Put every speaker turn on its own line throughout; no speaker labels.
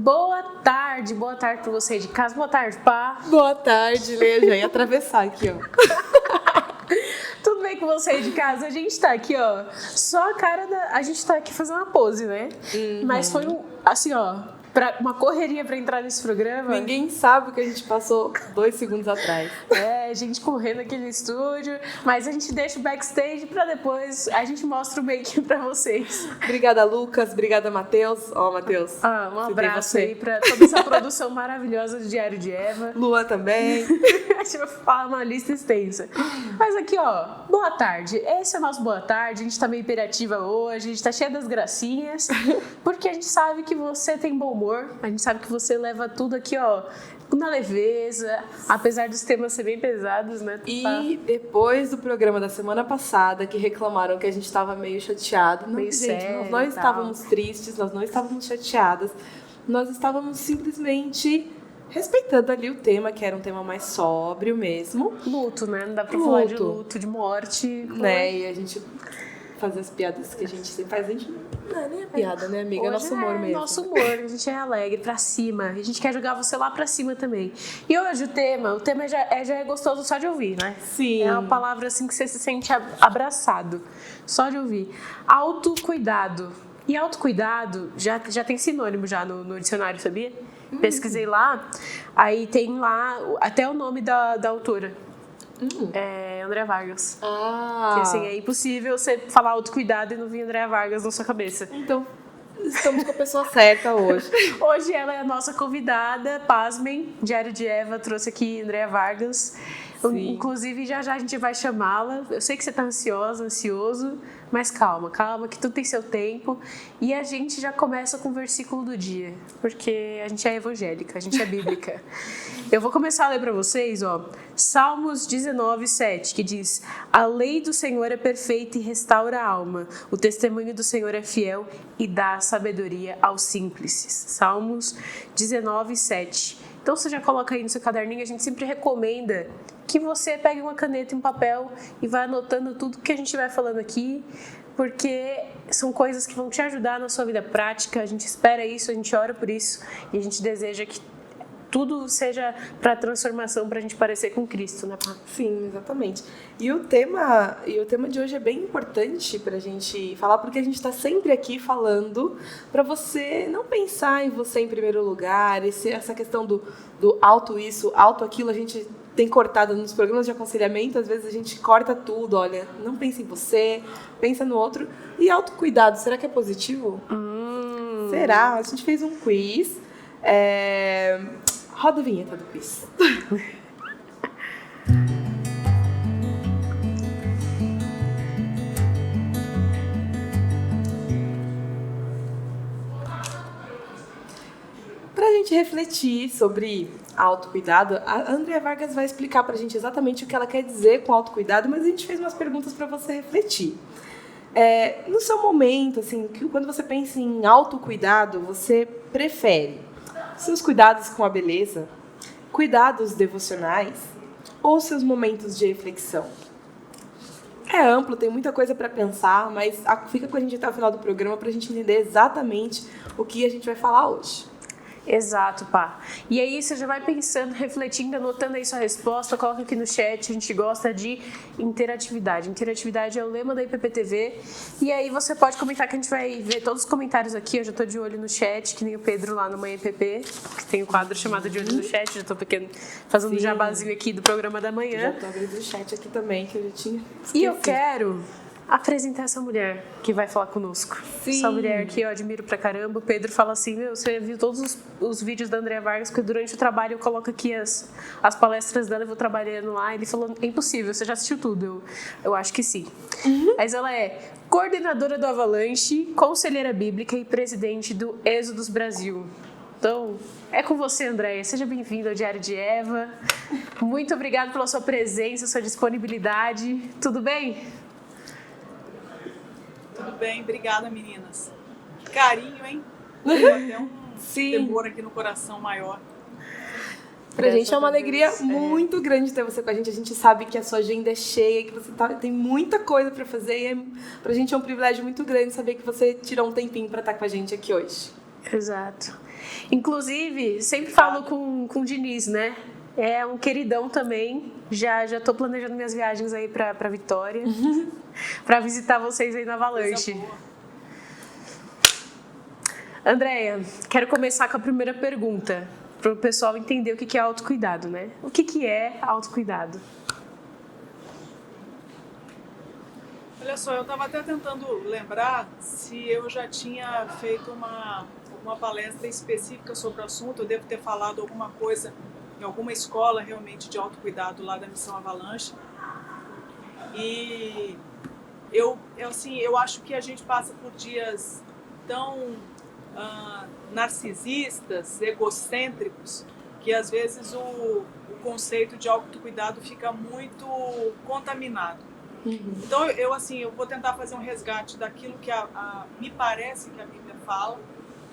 boa tarde pra você de casa, boa tarde, pá.
Boa tarde, Lê, já ia atravessar aqui, ó.
Tudo bem com você de casa? A gente tá aqui, ó, só a cara da... A gente tá aqui fazendo uma pose, né? Mas foi assim, ó, uma correria pra entrar nesse programa.
Ninguém sabe o que a gente passou 2 segundos atrás.
A gente correndo aqui no estúdio, mas a gente deixa o backstage pra depois a gente mostra o make pra vocês.
Obrigada, Lucas. Obrigada, Matheus. Ó, Matheus.
Um abraço aí pra toda essa produção maravilhosa do Diário de Eva.
Luan também.
A gente vai falar uma lista extensa. Mas aqui, ó, boa tarde. Esse é o nosso boa tarde. A gente tá meio imperativa hoje, a gente tá cheia das gracinhas, porque a gente sabe que você tem bom humor. A gente sabe que você leva tudo aqui, ó, na leveza, apesar dos temas serem bem pesados, né?
E depois do programa da semana passada, que reclamaram que a gente estava meio chateado. Não,
meio
gente,
sério,
nós não estávamos tristes, nós não estávamos chateadas. Nós estávamos simplesmente respeitando ali o tema, que era um tema mais sóbrio mesmo.
Luto, né? Não dá pra falar de luto, de morte.
Né? E a gente fazer as piadas que a gente sempre faz, a gente não é nem a piada, né, amiga? É nosso humor mesmo.
Nosso humor, a gente é alegre, pra cima. A gente quer jogar você lá pra cima também. E hoje o tema já é gostoso só de ouvir, né?
Sim.
É uma palavra assim que você se sente abraçado, só de ouvir. Autocuidado. E autocuidado já tem sinônimo já no dicionário, sabia? Pesquisei lá, aí tem lá até o nome da autora. É Andréa Vargas. Que assim, é impossível você falar autocuidado e não vir Andréa Vargas na sua cabeça.
Então, estamos com a pessoa certa hoje.
Hoje ela é a nossa convidada, pasmem, Diário de Eva trouxe aqui Andréa Vargas. Sim. Inclusive, já a gente vai chamá-la. Eu sei que você está ansioso, mas calma, que tudo tem seu tempo. E a gente já começa com o versículo do dia, porque a gente é evangélica, a gente é bíblica. Eu vou começar a ler para vocês, ó, Salmos 19:7, que diz: a lei do Senhor é perfeita e restaura a alma. O testemunho do Senhor é fiel e dá sabedoria aos simples. Salmos 19:7. Então você já coloca aí no seu caderninho, a gente sempre recomenda que você pegue uma caneta e um papel e vá anotando tudo que a gente vai falando aqui, porque são coisas que vão te ajudar na sua vida prática. A gente espera isso, a gente ora por isso e a gente deseja que tudo seja para transformação, para a gente parecer com Cristo, né, Pá?
Sim, exatamente. E o tema de hoje é bem importante para a gente falar, porque a gente está sempre aqui falando para você não pensar em você em primeiro lugar. Essa questão do auto isso, auto aquilo, a gente tem cortado nos programas de aconselhamento. Às vezes a gente corta tudo. Olha, não pensa em você, pensa no outro. E autocuidado, será que é positivo? Será? A gente fez um quiz. Roda a vinheta do quiz. Para a gente refletir sobre autocuidado, a Andréa Vargas vai explicar para a gente exatamente o que ela quer dizer com autocuidado, mas a gente fez umas perguntas para você refletir. No seu momento, assim, quando você pensa em autocuidado, você prefere seus cuidados com a beleza, cuidados devocionais ou seus momentos de reflexão? É amplo, tem muita coisa para pensar, mas fica com a gente até o final do programa para a gente entender exatamente o que a gente vai falar hoje.
Exato, Pá. E aí você já vai pensando, refletindo, anotando aí sua resposta, coloca aqui no chat. A gente gosta de interatividade. Interatividade é o lema da IPPTV. E aí você pode comentar, que a gente vai ver todos os comentários aqui. Eu já tô de olho no chat, que nem o Pedro lá no Manhã PP, que tem um quadro chamado De Olho no Chat. Já tô fazendo um jabazinho aqui do programa da manhã.
Já tô abrindo o chat aqui também, que eu já tinha esquecido.
E eu quero apresentar essa mulher que vai falar conosco.
Sim.
Essa mulher que eu admiro pra caramba. O Pedro fala assim: você viu todos os vídeos da Andréa Vargas, porque durante o trabalho eu coloco aqui as palestras dela, eu vou trabalhando lá. Ele falou: é impossível, você já assistiu tudo? Eu acho que sim. Mas ela é coordenadora do Avalanche, conselheira bíblica e presidente do Êxodos Brasil. Então, é com você, Andréia. Seja bem-vinda ao Diário de Eva. Muito obrigada pela sua presença, sua disponibilidade. Tudo bem?
Tudo bem, obrigada, meninas. Carinho, hein? Até um temor aqui no coração maior.
Pra gente é uma alegria muito grande ter você com a gente. A gente sabe que a sua agenda é cheia, que você tem muita coisa pra fazer. E pra gente é um privilégio muito grande saber que você tirou um tempinho pra estar com a gente aqui hoje.
Exato. Inclusive, sempre falo com o Diniz, né? É um queridão também. Já tô planejando minhas viagens aí pra Vitória. Pra visitar vocês aí na Avalanche. Andréia, quero começar com a primeira pergunta. Para o pessoal entender o que é autocuidado, né? O que é autocuidado?
Olha só, eu estava até tentando lembrar se eu já tinha feito uma palestra específica sobre o assunto. Eu devo ter falado alguma coisa em alguma escola realmente de autocuidado lá da Missão Avalanche. E eu acho que a gente passa por dias tão narcisistas, egocêntricos, que às vezes o conceito de autocuidado fica muito contaminado. Então, eu vou tentar fazer um resgate daquilo que me parece que a Bíblia fala.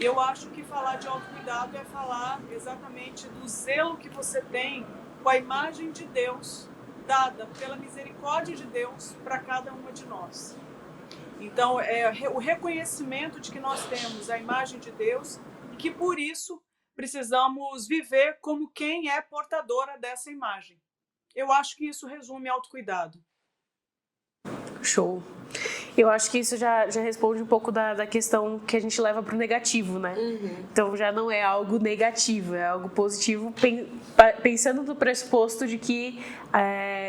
Eu acho que falar de autocuidado é falar exatamente do zelo que você tem com a imagem de Deus, dada pela misericórdia de Deus para cada uma de nós. Então, é o reconhecimento de que nós temos a imagem de Deus e que, por isso, precisamos viver como quem é portadora dessa imagem. Eu acho que isso resume autocuidado.
Show. Eu acho que isso já responde um pouco da questão que a gente leva para o negativo, né? Então já não é algo negativo, é algo positivo, pensando no pressuposto de que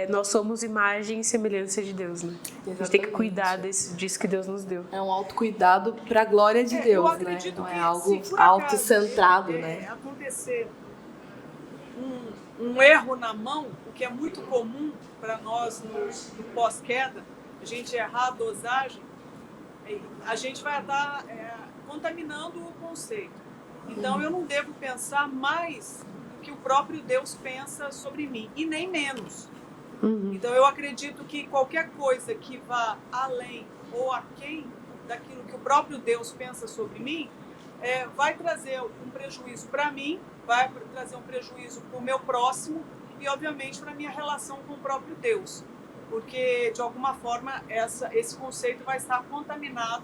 nós somos imagem e semelhança de Deus, né? Exatamente. A gente tem que cuidar disso que Deus nos deu.
É um autocuidado para a glória de Deus, né? Não é algo autocentrado, né?
Acontecer um erro na mão, o que é muito comum para nós no pós-queda, a gente errar a dosagem, a gente vai estar contaminando o conceito. Então, eu não devo pensar mais do que o próprio Deus pensa sobre mim, e nem menos. Então, eu acredito que qualquer coisa que vá além ou aquém daquilo que o próprio Deus pensa sobre mim, vai trazer um prejuízo para mim, vai trazer um prejuízo para o meu próximo e, obviamente, para a minha relação com o próprio Deus. Porque, de alguma forma, esse conceito vai estar contaminado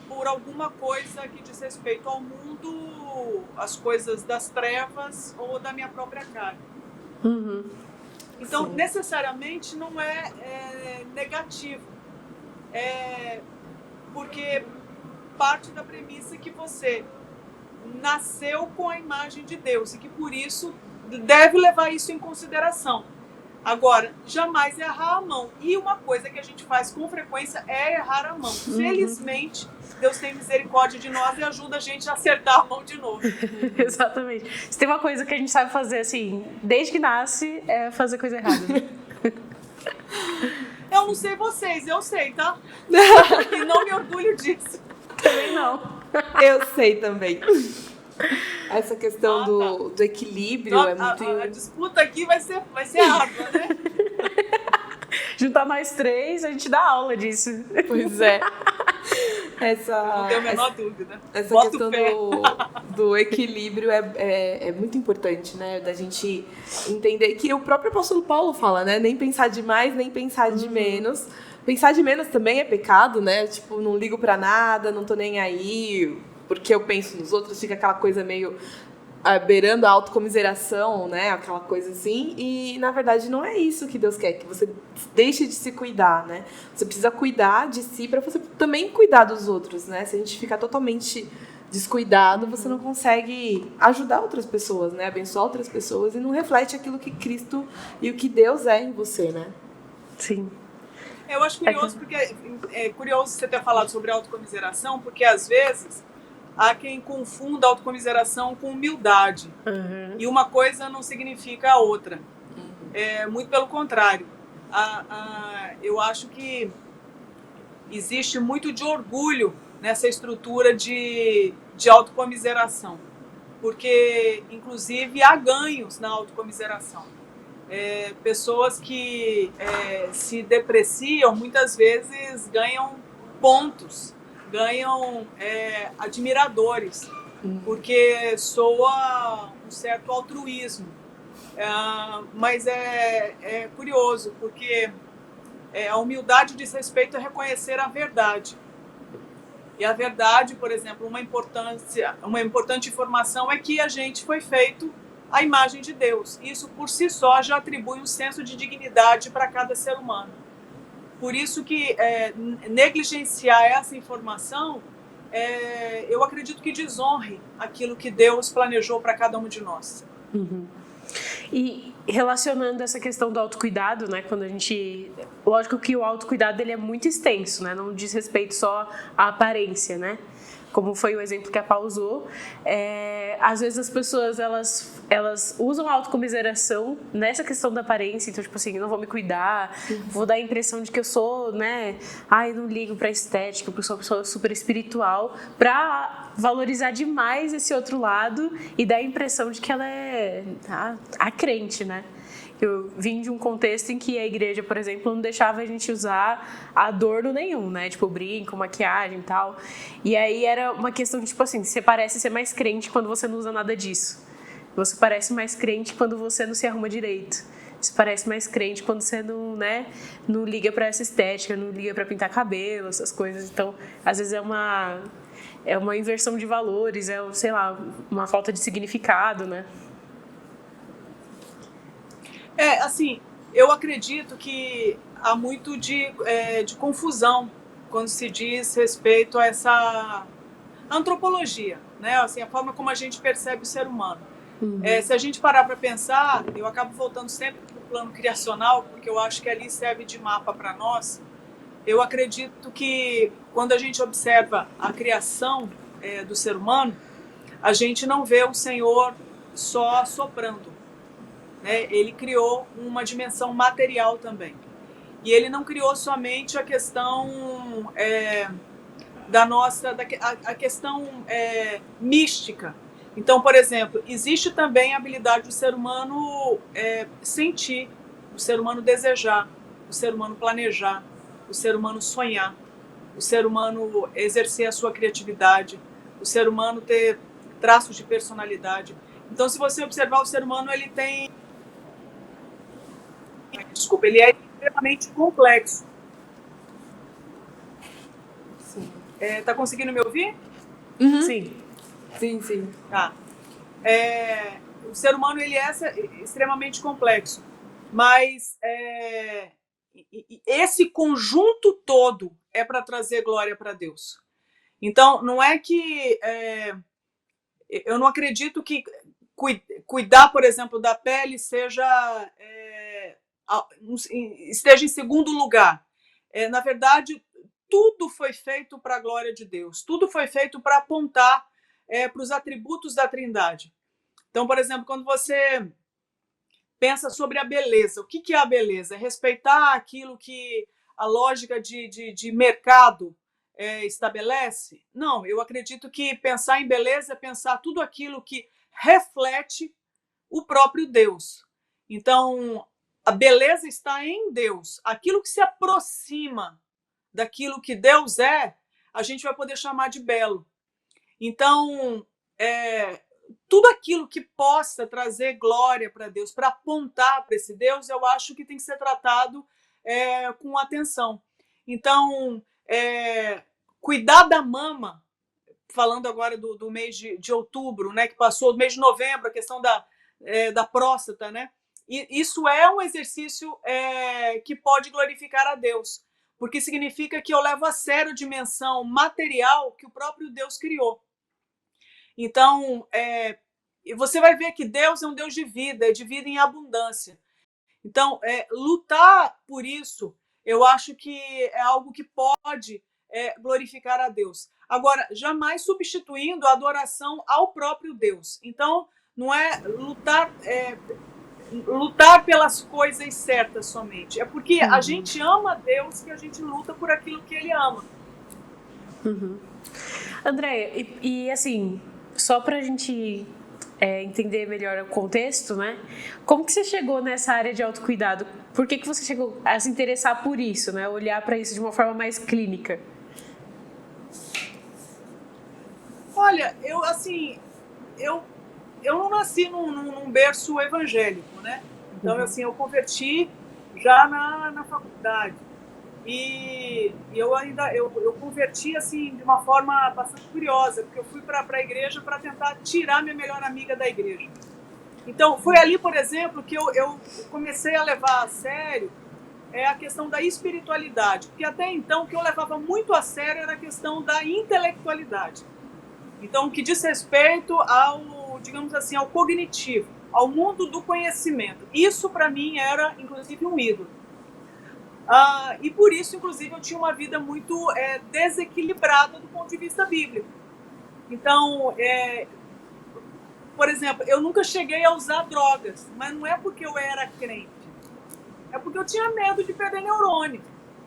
por alguma coisa que diz respeito ao mundo, as coisas das trevas ou da minha própria carne. Então, necessariamente, não é negativo. Porque parte da premissa que você nasceu com a imagem de Deus e que, por isso, deve levar isso em consideração. Agora, jamais errar a mão. E uma coisa que a gente faz com frequência é errar a mão. Felizmente, Deus tem misericórdia de nós e ajuda a gente a acertar a mão de novo.
Exatamente. Se tem uma coisa que a gente sabe fazer, assim, desde que nasce, é fazer coisa errada.
Eu não sei vocês, eu sei, tá? E não me orgulho disso.
Também não.
Eu sei também. Essa questão do equilíbrio é muito...
A disputa aqui vai ser árdua, né?
Juntar nós três, a gente dá aula disso.
Pois é.
Não tenho a menor dúvida.
Essa questão do equilíbrio é muito importante, né? Da gente entender que o próprio apóstolo Paulo fala, né? Nem pensar de mais, nem pensar de menos. Pensar de menos também é pecado, né? Tipo, não ligo pra nada, não tô nem aí... porque eu penso nos outros, fica aquela coisa meio beirando a autocomiseração, né? Aquela coisa assim. E, na verdade, não é isso que Deus quer, que você deixe de se cuidar, né? Você precisa cuidar de si para você também cuidar dos outros, né? Se a gente ficar totalmente descuidado, você não consegue ajudar outras pessoas, né? Abençoar outras pessoas e não reflete aquilo que Cristo e o que Deus é em você, né?
Sim.
Eu acho curioso, porque é curioso você ter falado sobre autocomiseração, porque às vezes há quem confunda autocomiseração com humildade. E uma coisa não significa a outra. Muito pelo contrário. Eu acho que existe muito de orgulho nessa estrutura de autocomiseração. Porque, inclusive, há ganhos na autocomiseração. Pessoas que se depreciam, muitas vezes ganham pontos, ganham admiradores, porque soa um certo altruísmo. Mas é curioso, porque a humildade diz respeito a reconhecer a verdade. E a verdade, por exemplo, uma importante informação é que a gente foi feito à imagem de Deus. Isso por si só já atribui um senso de dignidade para cada ser humano. Por isso que negligenciar essa informação, eu acredito que desonre aquilo que Deus planejou para cada um de nós.
Uhum. E relacionando essa questão do autocuidado, né, quando a gente... Lógico que o autocuidado ele é muito extenso, né, não diz respeito só à aparência, né? Como foi o exemplo que a Paula usou, às vezes as pessoas elas usam a autocomiseração nessa questão da aparência, então tipo assim, eu não vou me cuidar, vou dar a impressão de que eu sou, né, não ligo pra estética, eu sou uma pessoa super espiritual, pra valorizar demais esse outro lado e dar a impressão de que ela é a crente, né? Eu vim de um contexto em que a igreja, por exemplo, não deixava a gente usar adorno nenhum, né? Tipo, brinco, maquiagem e tal. E aí era uma questão de, tipo assim, você parece ser mais crente quando você não usa nada disso. Você parece mais crente quando você não se arruma direito. Você parece mais crente quando você não, né, não liga pra essa estética, não liga pra pintar cabelo, essas coisas. Então, às vezes é uma inversão de valores, sei lá, uma falta de significado, né?
Assim, eu acredito que há muito de confusão quando se diz respeito a essa antropologia, né? Assim, a forma como a gente percebe o ser humano. Se a gente parar para pensar, eu acabo voltando sempre para o plano criacional, porque eu acho que ali serve de mapa para nós. Eu acredito que quando a gente observa a criação do ser humano, a gente não vê o Senhor só soprando. Ele criou uma dimensão material também. E ele não criou somente a questão a questão mística. Então, por exemplo, existe também a habilidade do ser humano sentir, do ser humano desejar, do ser humano planejar, do ser humano sonhar, o ser humano exercer a sua criatividade, o ser humano ter traços de personalidade. Então, se você observar o ser humano, ele é extremamente complexo.
Sim.
Tá conseguindo me ouvir?
Uhum.
Sim.
Sim.
Tá. O ser humano ele é extremamente complexo, mas esse conjunto todo é para trazer glória para Deus. Então, não é que eu não acredito que cuidar, por exemplo, da pele esteja em segundo lugar. Na verdade, tudo foi feito para a glória de Deus. Tudo foi feito para apontar para os atributos da Trindade. Então, por exemplo, quando você pensa sobre a beleza, o que é a beleza? É respeitar aquilo que a lógica de mercado estabelece? Não, eu acredito que pensar em beleza é pensar tudo aquilo que reflete o próprio Deus. Então, a beleza está em Deus. Aquilo que se aproxima daquilo que Deus a gente vai poder chamar de belo. Então, tudo aquilo que possa trazer glória para Deus, para apontar para esse Deus, eu acho que tem que ser tratado com atenção. Então, cuidar da mama, falando agora do mês de outubro, né, que passou, do mês de novembro, a questão da próstata, né? E isso é um exercício que pode glorificar a Deus, porque significa que eu levo a sério a dimensão material que o próprio Deus criou. Então, você vai ver que Deus é um Deus de vida, é de vida em abundância. Então, lutar por isso, eu acho que é algo que pode glorificar a Deus. Agora, jamais substituindo a adoração ao próprio Deus. Então, não é lutar pelas coisas certas somente. É porque a gente ama Deus que a gente luta por aquilo que Ele ama.
Andréia, e assim, só pra gente entender melhor o contexto, né? Como que você chegou nessa área de autocuidado? Por que você chegou a se interessar por isso, né? Olhar para isso de uma forma mais clínica?
Olha, eu não nasci num berço evangélico, né? Então, assim, eu converti já na faculdade. E eu converti assim de uma forma bastante curiosa, porque eu fui para a igreja para tentar tirar minha melhor amiga da igreja. Então, foi ali, por exemplo, que eu comecei a levar a sério a questão da espiritualidade, porque até então o que eu levava muito a sério era a questão da intelectualidade. Então, o que diz respeito ao, digamos assim, ao cognitivo, ao mundo do conhecimento. Isso, para mim, era, inclusive, um ídolo. E por isso, inclusive, eu tinha uma vida muito desequilibrada do ponto de vista bíblico. Então, por exemplo, eu nunca cheguei a usar drogas, mas não é porque eu era crente, é porque eu tinha medo de perder neurônio,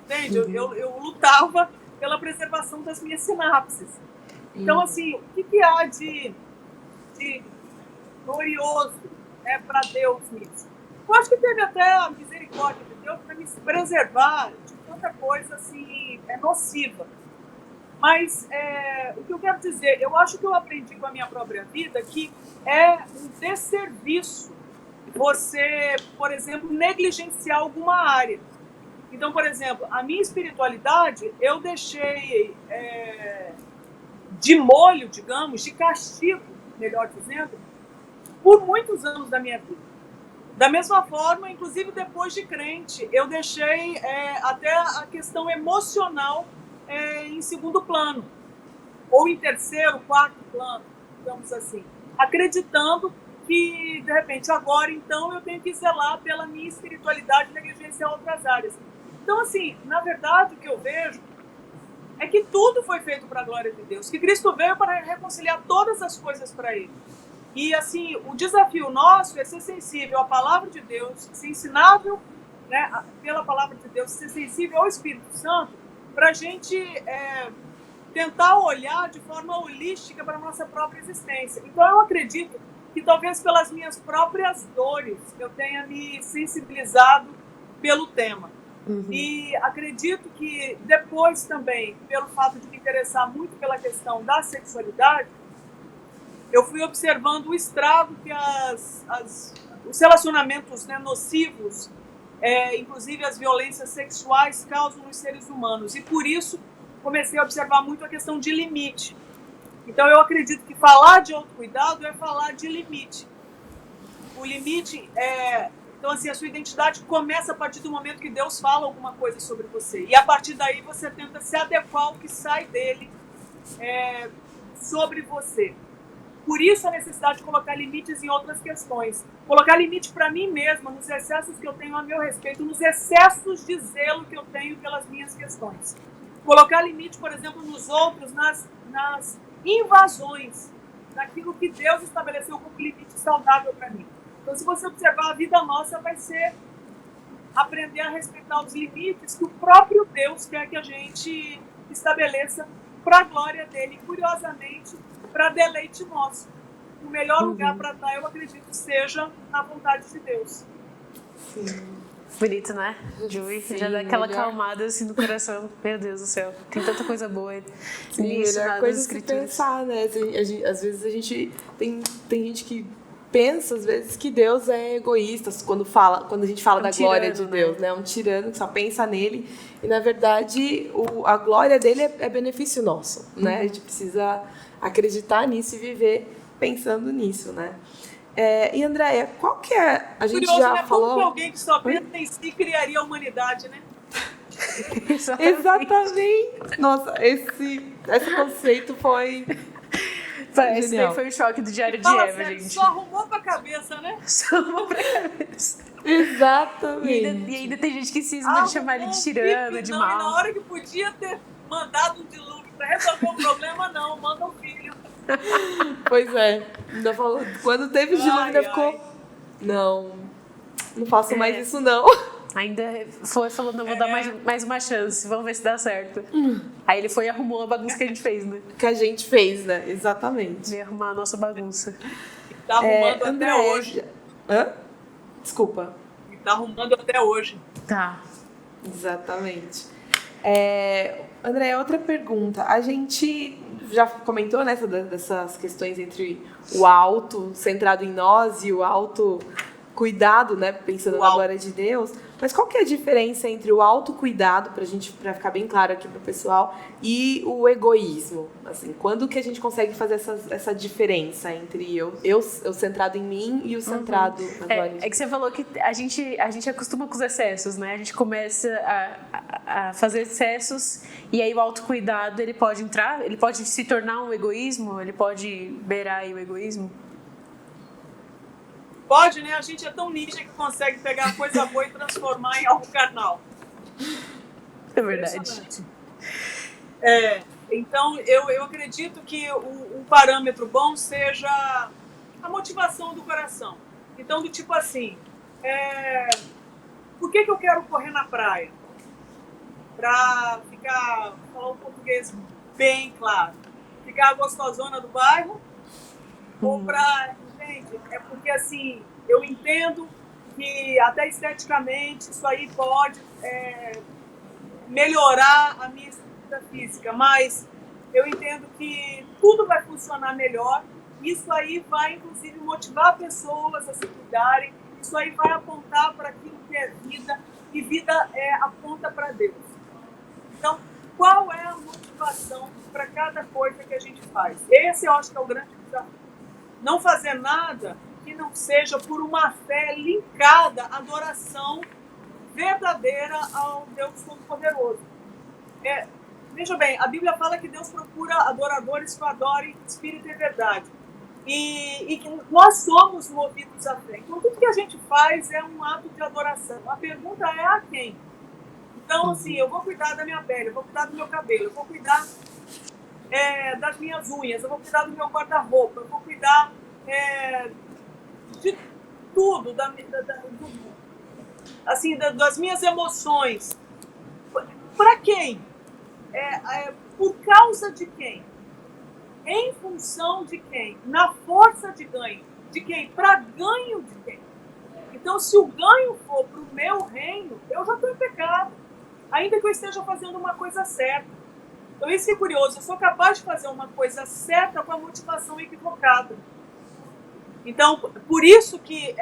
entende? Eu lutava pela preservação das minhas sinapses. Então, assim, o que há de glorioso para Deus nisso? Eu acho que teve até a misericórdia de Deus para me preservar de tanta coisa assim, nociva. Mas o que eu quero dizer, eu acho que eu aprendi com a minha própria vida que é um desserviço você, por exemplo, negligenciar alguma área. Então, por exemplo, a minha espiritualidade eu deixei de molho, digamos, de castigo, melhor dizendo, por muitos anos da minha vida. Da mesma forma, inclusive depois de crente, eu deixei até a questão emocional em segundo plano, ou em terceiro, quarto plano, digamos assim, acreditando que, de repente, agora, então, eu tenho que zelar pela minha espiritualidade e negligenciar outras áreas. Então, assim, na verdade, o que eu vejo é que tudo foi feito para a glória de Deus, que Cristo veio para reconciliar todas as coisas para Ele. E, assim, o desafio nosso é ser sensível à palavra de Deus, ser ensinável, né, pela palavra de Deus, ser sensível ao Espírito Santo, para a gente tentar olhar de forma holística para a nossa própria existência. Então, eu acredito que talvez pelas minhas próprias dores eu tenha me sensibilizado pelo tema. E acredito que depois também, pelo fato de me interessar muito pela questão da sexualidade, eu fui observando o estrago que os relacionamentos, né, nocivos, inclusive as violências sexuais, causam nos seres humanos. E por isso comecei a observar muito a questão de limite. Então eu acredito que falar de autocuidado é falar de limite. O limite então, assim, a sua identidade começa a partir do momento que Deus fala alguma coisa sobre você. E a partir daí você tenta se adequar ao que sai dele sobre você. Por isso a necessidade de colocar limites em outras questões. Colocar limite para mim mesma, nos excessos que eu tenho a meu respeito, nos excessos de zelo que eu tenho pelas minhas questões. Colocar limite, por exemplo, nos outros, nas invasões daquilo que Deus estabeleceu como limite saudável para mim. Então, se você observar, a vida nossa vai ser aprender a respeitar os limites que o próprio Deus quer que a gente estabeleça para a glória dele. E, curiosamente, para deleite nosso. O melhor lugar para estar, eu acredito, seja na vontade de Deus.
Sim. Bonito, né, Joey? Já dá aquela acalmada assim no coração. Meu Deus do céu, tem tanta coisa boa nisso,
melhor coisa se pensar, né? Às vezes a gente tem gente que pensa, às vezes, que Deus é egoísta quando a gente fala da glória de Deus, né? Um tirano que só pensa nele. E, na verdade, a glória dele é benefício nosso, né? A gente precisa acreditar nisso e viver pensando nisso, né? E, Andréia, qual que é... A gente
curioso,
já
né?
falou...
Como que alguém que só pensa em si criaria a humanidade, né?
Exatamente. Nossa, esse conceito foi...
Esse daí foi o choque do Diário de Eva, gente.
Só arrumou pra cabeça, né?
Só arrumou pra cabeça.
Exatamente.
E ainda tem gente que cisma de chamar ele de tirano, de mal.
E na hora que podia ter mandado um dilúvio pra resolver o problema, não, manda um filho.
Pois é. Ainda falou, quando teve dilúvio, ainda ficou... Não faço mais isso, não.
Ainda falou, não, vou dar mais uma chance, vamos ver se dá certo. Aí ele foi e arrumou a bagunça que a gente fez, né?
Que a gente fez, né? Exatamente.
Veio arrumar a nossa bagunça.
Tá arrumando até hoje.
Hã? Desculpa.
Tá arrumando até hoje.
Tá.
Exatamente. André, outra pergunta. A gente já comentou, né, dessas questões entre o alto centrado em nós e o alto cuidado, né? Pensando na glória de Deus. Mas qual que é a diferença entre o autocuidado, para ficar bem claro aqui para o pessoal, e o egoísmo? Assim, quando que a gente consegue fazer essa diferença entre eu centrado em mim e o centrado na glória de Deus?
É que você falou que a gente acostuma com os excessos, né? A gente começa a fazer excessos e aí o autocuidado, ele pode entrar, ele pode se tornar um egoísmo, ele pode beirar aí o egoísmo.
Pode, né? A gente é tão ninja que consegue pegar coisa boa e transformar em algo carnal.
É verdade.
Então, eu acredito que o parâmetro bom seja a motivação do coração. Então, do tipo assim, por que eu quero correr na praia? Para falar um português bem claro, ficar gostosona do bairro ou para... Gente, é porque assim, eu entendo que até esteticamente isso aí pode melhorar a minha estrutura física, mas eu entendo que tudo vai funcionar melhor. Isso aí vai, inclusive, motivar pessoas a se cuidarem. Isso aí vai apontar para aquilo que é vida, e vida aponta para Deus. Então, qual é a motivação para cada coisa que a gente faz? Esse eu acho que é o grande desafio. Não fazer nada que não seja por uma fé linkada à adoração verdadeira ao Deus Todo-Poderoso. Veja bem, a Bíblia fala que Deus procura adoradores que o adorem espírito e verdade. E que nós somos movidos à fé. Então, tudo que a gente faz é um ato de adoração. A pergunta é a quem? Então, assim, eu vou cuidar da minha pele, eu vou cuidar do meu cabelo, eu vou cuidar das minhas unhas, eu vou cuidar do meu guarda-roupa, eu vou cuidar de tudo, das minhas emoções. Para quem? Por causa de quem? Em função de quem? Na força de ganho. De quem? Para ganho de quem? Então, se o ganho for para o meu reino, eu já estou em pecado, ainda que eu esteja fazendo uma coisa certa. Então, isso é curioso, eu sou capaz de fazer uma coisa certa com a motivação equivocada. Então, por isso que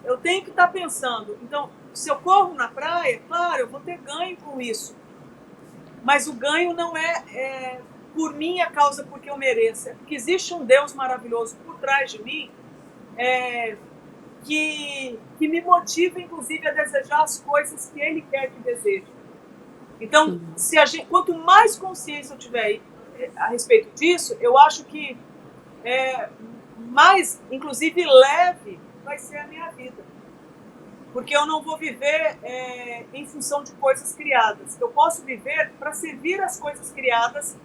eu tenho que estar pensando, então, se eu corro na praia, claro, eu vou ter ganho com isso. Mas o ganho não é por minha causa, porque eu mereço. É porque existe um Deus maravilhoso por trás de mim, que me motiva, inclusive, a desejar as coisas que Ele quer que deseje. Então, quanto mais consciência eu tiver a respeito disso, eu acho que mais, inclusive, leve vai ser a minha vida. Porque eu não vou viver em função de coisas criadas. Eu posso viver para servir as coisas criadas,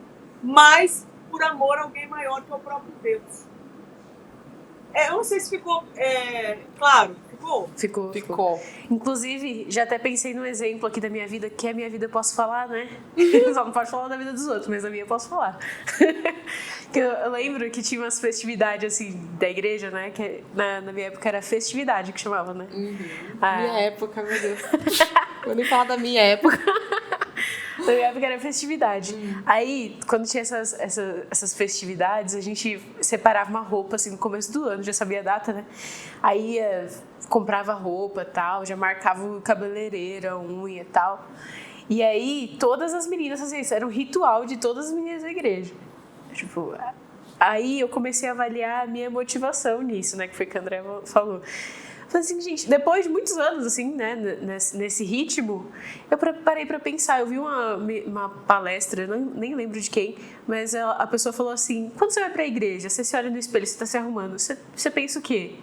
mas por amor a alguém maior que é o próprio Deus. Eu não sei se ficou claro.
Ficou. Inclusive, já até pensei num exemplo aqui da minha vida, que a minha vida eu posso falar, né? Só não pode falar da vida dos outros, mas a minha eu posso falar. Eu lembro que tinha umas festividades, assim, da igreja, né? Que na minha época era festividade que chamava, né?
Minha época, meu Deus. Eu nem falo da minha época.
Na minha época era festividade. Aí, quando tinha essas festividades, a gente separava uma roupa, assim, no começo do ano, já sabia a data, né? Aí comprava roupa e tal, já marcava o cabeleireiro, a unha e tal. E aí, todas as meninas faziam isso, era um ritual de todas as meninas da igreja. Tipo, aí eu comecei a avaliar a minha motivação nisso, né? Que foi o que a André falou. Falei assim, gente, depois de muitos anos, assim, né, nesse ritmo, eu parei pra pensar. Eu vi uma palestra, nem lembro de quem, mas a pessoa falou assim, quando você vai pra igreja, você se olha no espelho, você tá se arrumando, você pensa o quê?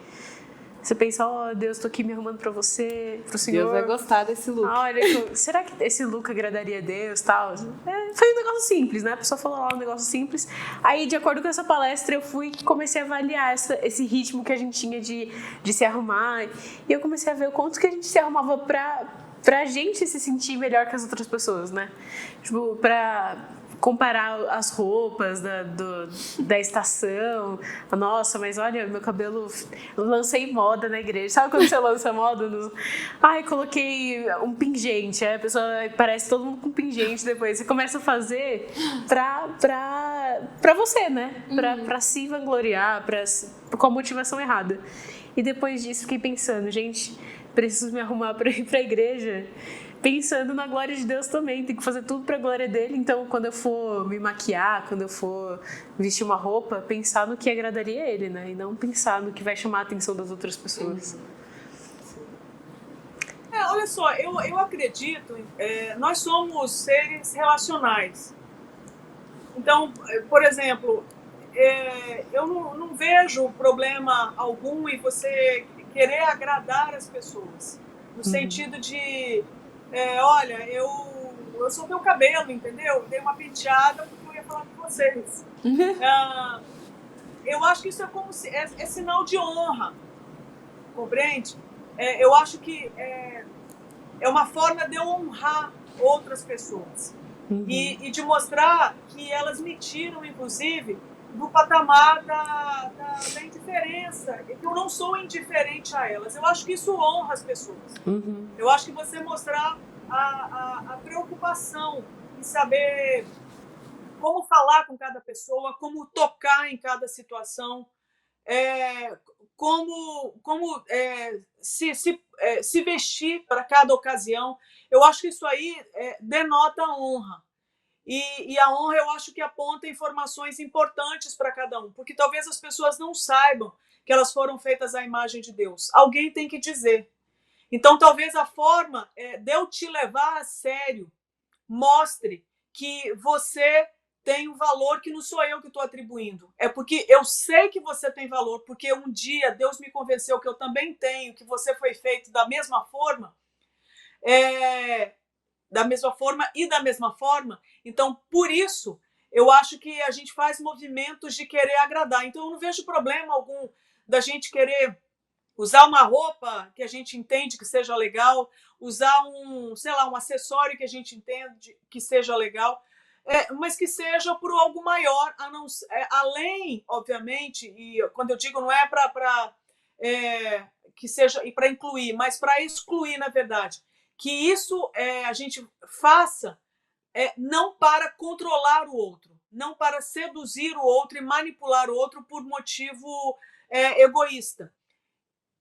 Você pensa, Deus, tô aqui me arrumando pra você, pro Senhor.
Deus vai gostar desse look.
Olha, será que esse look agradaria a Deus e tal? Foi um negócio simples, né? A pessoa falou lá um negócio simples. Aí, de acordo com essa palestra, eu comecei a avaliar esse ritmo que a gente tinha de se arrumar. E eu comecei a ver o quanto que a gente se arrumava pra gente se sentir melhor que as outras pessoas, né? Tipo, pra comparar as roupas da estação. Nossa, mas olha, meu cabelo... Eu lancei moda na igreja. Sabe quando você lança moda? Coloquei um pingente. Aí a pessoa parece todo mundo com pingente depois. Você começa a fazer pra você, né? Pra se vangloriar, com a motivação errada. E depois disso fiquei pensando, gente, preciso me arrumar para ir para a igreja, pensando na glória de Deus também, tem que fazer tudo para a glória dele. Então, quando eu for me maquiar, quando eu for vestir uma roupa, pensar no que agradaria a ele, né? E não pensar no que vai chamar a atenção das outras pessoas.
Olha só, eu acredito, nós somos seres relacionais. Então, por exemplo, eu não vejo problema algum em você querer agradar as pessoas. No sentido de, olha, eu sou teu cabelo, entendeu? Dei uma penteada porque eu ia falar com vocês. Eu acho que isso é sinal de honra, compreende? Eu acho que é uma forma de eu honrar outras pessoas. E de mostrar que elas me tiram, inclusive, do patamar da indiferença, que eu não sou indiferente a elas. Eu acho que isso honra as pessoas. Eu acho que você mostrar a preocupação em saber como falar com cada pessoa, como tocar em cada situação, como se vestir para cada ocasião. Eu acho que isso aí denota honra. E a honra, eu acho que aponta informações importantes para cada um, porque talvez as pessoas não saibam que elas foram feitas à imagem de Deus. Alguém tem que dizer. Então, talvez a forma de eu te levar a sério mostre que você tem um valor que não sou eu que estou atribuindo. É porque eu sei que você tem valor, porque um dia Deus me convenceu que eu também tenho, que você foi feito da mesma forma, da mesma forma. Então, por isso, eu acho que a gente faz movimentos de querer agradar. Então, eu não vejo problema algum da gente querer usar uma roupa que a gente entende que seja legal, usar um acessório que a gente entende que seja legal, mas que seja por algo maior, além, obviamente, e quando eu digo não é para que seja para incluir, mas para excluir, na verdade, que isso a gente faça não para controlar o outro, não para seduzir o outro e manipular o outro por motivo egoísta.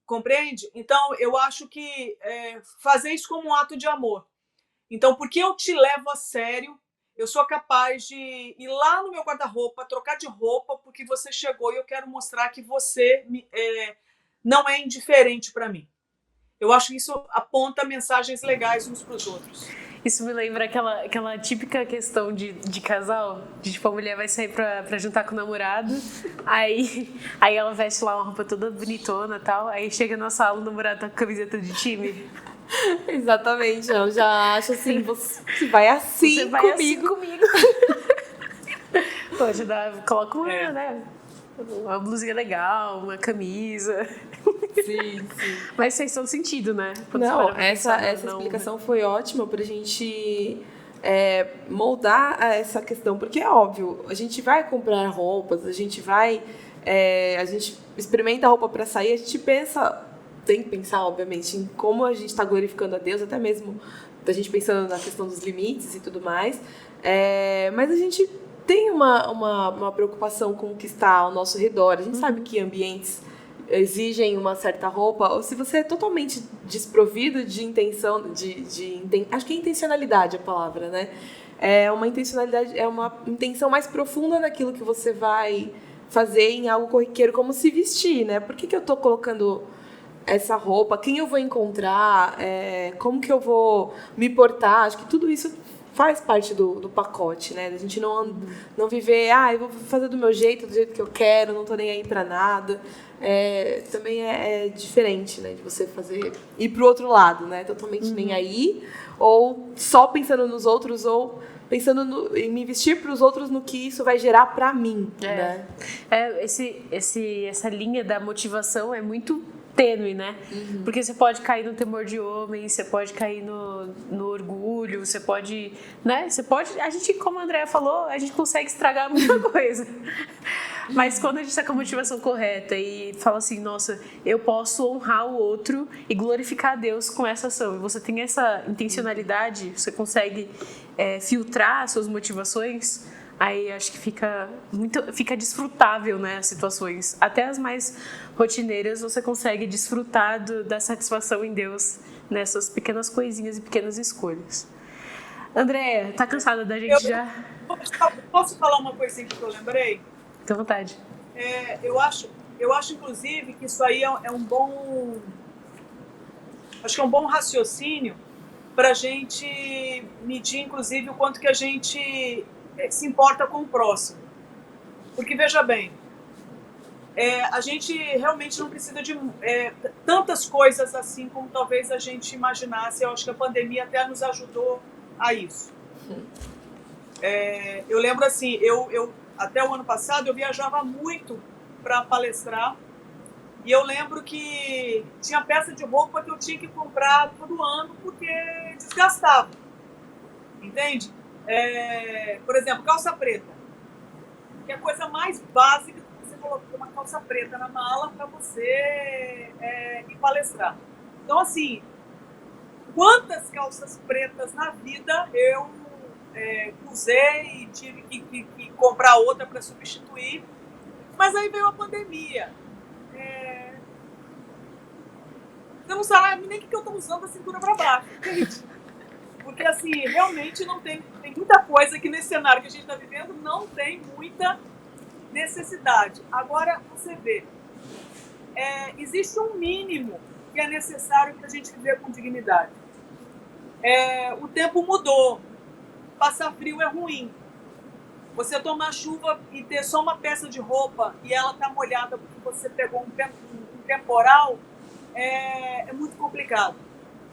Compreende? Então, eu acho que fazer isso como um ato de amor. Então, porque eu te levo a sério, eu sou capaz de ir lá no meu guarda-roupa, trocar de roupa, porque você chegou e eu quero mostrar que você não é indiferente para mim. Eu acho que isso aponta mensagens legais uns para os outros.
Isso me lembra aquela típica questão de casal, de tipo, a mulher vai sair pra jantar com o namorado, aí ela veste lá uma roupa toda bonitona e tal, aí chega na sala, o namorado tá com camiseta de time.
Exatamente, eu já acho assim, você vai assim comigo.
Pode coloca uma blusinha legal, uma camisa.
Sim.
Mas fez todo sentido, né?
Não, essa explicação foi ótima pra gente moldar essa questão, porque é óbvio, a gente vai comprar roupas, a gente experimenta a roupa pra sair, a gente tem que pensar, obviamente, em como a gente está glorificando a Deus, até mesmo a gente pensando na questão dos limites e tudo mais, mas a gente tem uma preocupação com o que está ao nosso redor. A gente sabe que ambientes exigem uma certa roupa, ou se você é totalmente desprovido de intenção, acho que é intencionalidade a palavra, né? É uma intencionalidade, é uma intenção mais profunda naquilo que você vai fazer em algo corriqueiro, como se vestir, né? Por que eu estou colocando essa roupa? Quem eu vou encontrar? Como que eu vou me portar? Acho que tudo isso faz parte do pacote, né? A gente não viver, eu vou fazer do meu jeito, do jeito que eu quero, não tô nem aí pra nada. Também é diferente, né? De você ir pro outro lado, né? Totalmente nem aí, ou só pensando nos outros, ou pensando em me vestir para os outros no que isso vai gerar para mim, né?
Essa linha da motivação é muito tênue, né? Porque você pode cair no temor de homem, você pode cair no orgulho, você pode, né? A gente, como a Andrea falou, a gente consegue estragar muita coisa. Mas quando a gente está com a motivação correta e fala assim, nossa, eu posso honrar o outro e glorificar a Deus com essa ação, e você tem essa intencionalidade, você consegue filtrar as suas motivações, Aí acho que fica desfrutável, né, as situações. Até as mais rotineiras você consegue desfrutar da satisfação em Deus nessas pequenas coisinhas e pequenas escolhas. Andréia, tá cansada da gente já?
Posso falar uma coisinha que eu lembrei?
Fica à vontade.
Eu acho, inclusive, que isso aí é um bom... Acho que é um bom raciocínio para a gente medir, inclusive, o quanto que a gente se importa com o próximo. Porque, veja bem, a gente realmente não precisa de tantas coisas assim como talvez a gente imaginasse. Eu acho que a pandemia até nos ajudou a isso. Eu lembro assim, eu até o ano passado eu viajava muito para palestrar e eu lembro que tinha peça de roupa que eu tinha que comprar todo ano porque desgastava, entende? Por exemplo, calça preta, que é a coisa mais básica que você colocar uma calça preta na mala para você ir palestrar. Então, assim, quantas calças pretas na vida eu usei e tive que comprar outra para substituir, mas aí veio a pandemia. Eu não sei nem o que eu estou usando da cintura para baixo, gente. Porque, assim, realmente não tem muita coisa que nesse cenário que a gente está vivendo não tem muita necessidade. Agora, você vê, existe um mínimo que é necessário para a gente viver com dignidade. O tempo mudou. Passar frio é ruim. Você tomar chuva e ter só uma peça de roupa e ela tá molhada porque você pegou um temporal é muito complicado.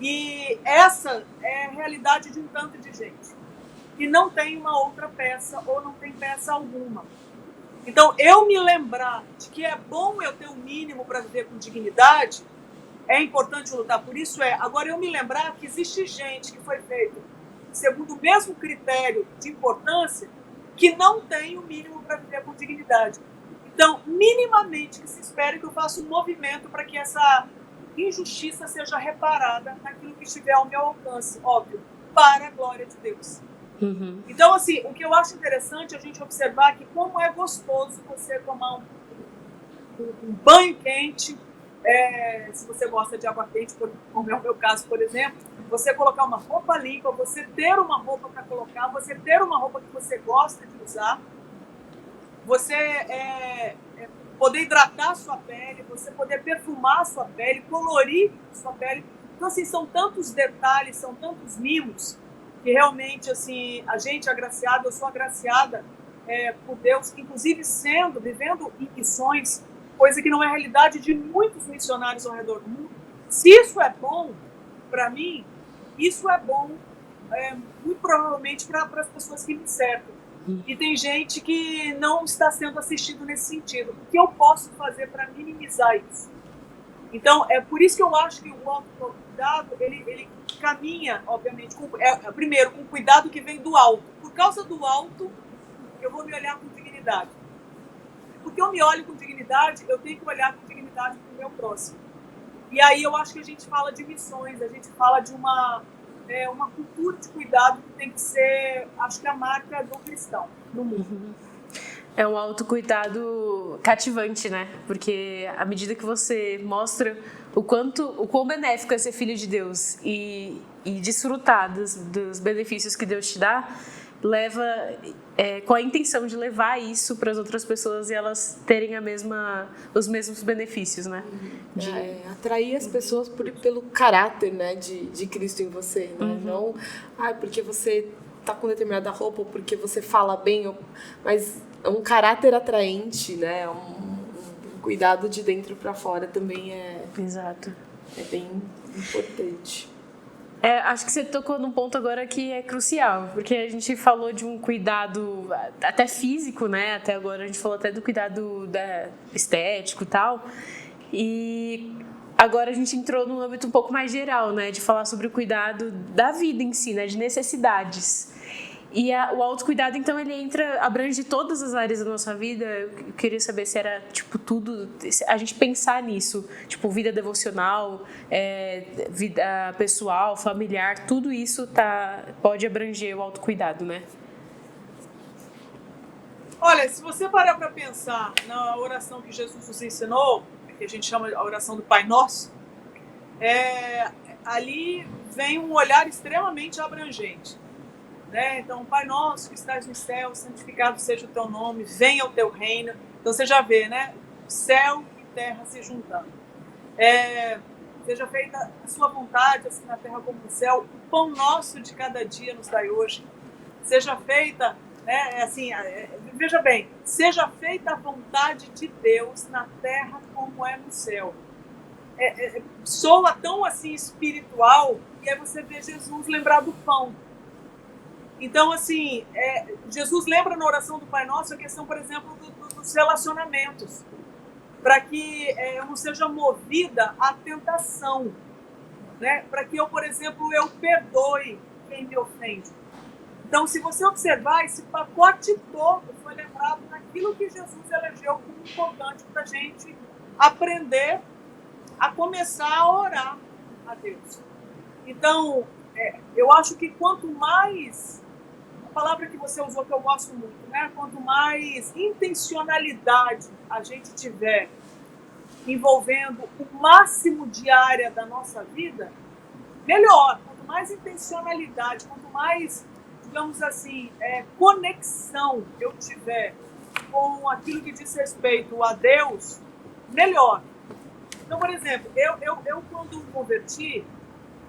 E essa é a realidade de um tanto de gente que não tem uma outra peça ou não tem peça alguma. Então, eu me lembrar de que é bom eu ter o mínimo para viver com dignidade, é importante lutar por isso. Agora, eu me lembrar que existe gente que foi feita segundo o mesmo critério de importância que não tem o mínimo para viver com dignidade. Então, minimamente que se espere que eu faça um movimento para que essa injustiça seja reparada naquilo que estiver ao meu alcance, óbvio, para a glória de Deus.
Uhum.
Então, assim, o que eu acho interessante é a gente observar que como é gostoso você tomar um banho quente, se você gosta de água quente, como é o meu caso, por exemplo, você colocar uma roupa limpa, você ter uma roupa para colocar, você ter uma roupa que você gosta de usar, você poder hidratar a sua pele, você poder perfumar a sua pele, colorir a sua pele. Então, assim, são tantos detalhes, são tantos mimos, que realmente, assim, a gente é agraciada, eu sou agraciada por Deus, inclusive vivendo em missões, coisa que não é a realidade de muitos missionários ao redor do mundo. Se isso é bom para mim, isso é bom muito provavelmente para as pessoas que me cercam. E tem gente que não está sendo assistido nesse sentido. O que eu posso fazer para minimizar isso? Então, é por isso que eu acho que o autocuidado, ele caminha, obviamente, primeiro, com o cuidado que vem do alto. Por causa do alto, eu vou me olhar com dignidade. Porque eu me olho com dignidade, eu tenho que olhar com dignidade para o meu próximo. E aí eu acho que a gente fala de missões, a gente fala de uma cultura de cuidado que tem que ser, acho que a marca do cristão no mundo.
É um autocuidado cativante, né? Porque à medida que você mostra o quão benéfico é ser filho de Deus e desfrutar dos benefícios que Deus te dá, leva com a intenção de levar isso para as outras pessoas e elas terem os mesmos benefícios, né?
Atrair as pessoas pelo caráter, né, de Cristo em você, né?
Uhum.
Não porque você tá com determinada roupa ou porque você fala bem, mas é um caráter atraente, né? Um cuidado de dentro para fora também
Exato.
É bem importante.
Acho que você tocou num ponto agora que é crucial, porque a gente falou de um cuidado até físico, né? Até agora a gente falou até do cuidado estético e tal. E agora a gente entrou num âmbito um pouco mais geral, né? De falar sobre o cuidado da vida em si, né? De necessidades. E o autocuidado, então, ele abrange todas as áreas da nossa vida. Eu queria saber se era, tipo, tudo... A gente pensar nisso, tipo, vida devocional, vida pessoal, familiar, tudo isso pode abranger o autocuidado, né?
Olha, se você parar para pensar na oração que Jesus nos ensinou, que a gente chama a oração do Pai Nosso, ali vem um olhar extremamente abrangente. Né? Então, Pai Nosso que estás no céu, santificado seja o teu nome, venha o teu reino. Então você já vê, né? Céu e terra se juntando. Seja feita a sua vontade, assim na terra como no céu. O pão nosso de cada dia nos dai hoje. Seja feita, né? Veja bem, seja feita a vontade de Deus na terra como é no céu. Soa tão assim espiritual, e aí você vê Jesus lembrar do pão. Então, assim, Jesus lembra na oração do Pai Nosso a questão, por exemplo, dos relacionamentos, para que eu não seja movida à tentação, né? Para que eu, por exemplo, eu perdoe quem me ofende. Então, se você observar, esse pacote todo foi lembrado naquilo que Jesus elegeu como importante para a gente aprender a começar a orar a Deus. Então, eu acho que quanto mais, a palavra que você usou que eu gosto muito, né? Quanto mais intencionalidade a gente tiver envolvendo o máximo de área da nossa vida, melhor. Quanto mais intencionalidade, quanto mais, digamos assim, conexão eu tiver com aquilo que diz respeito a Deus, melhor. Então, por exemplo, eu quando converti,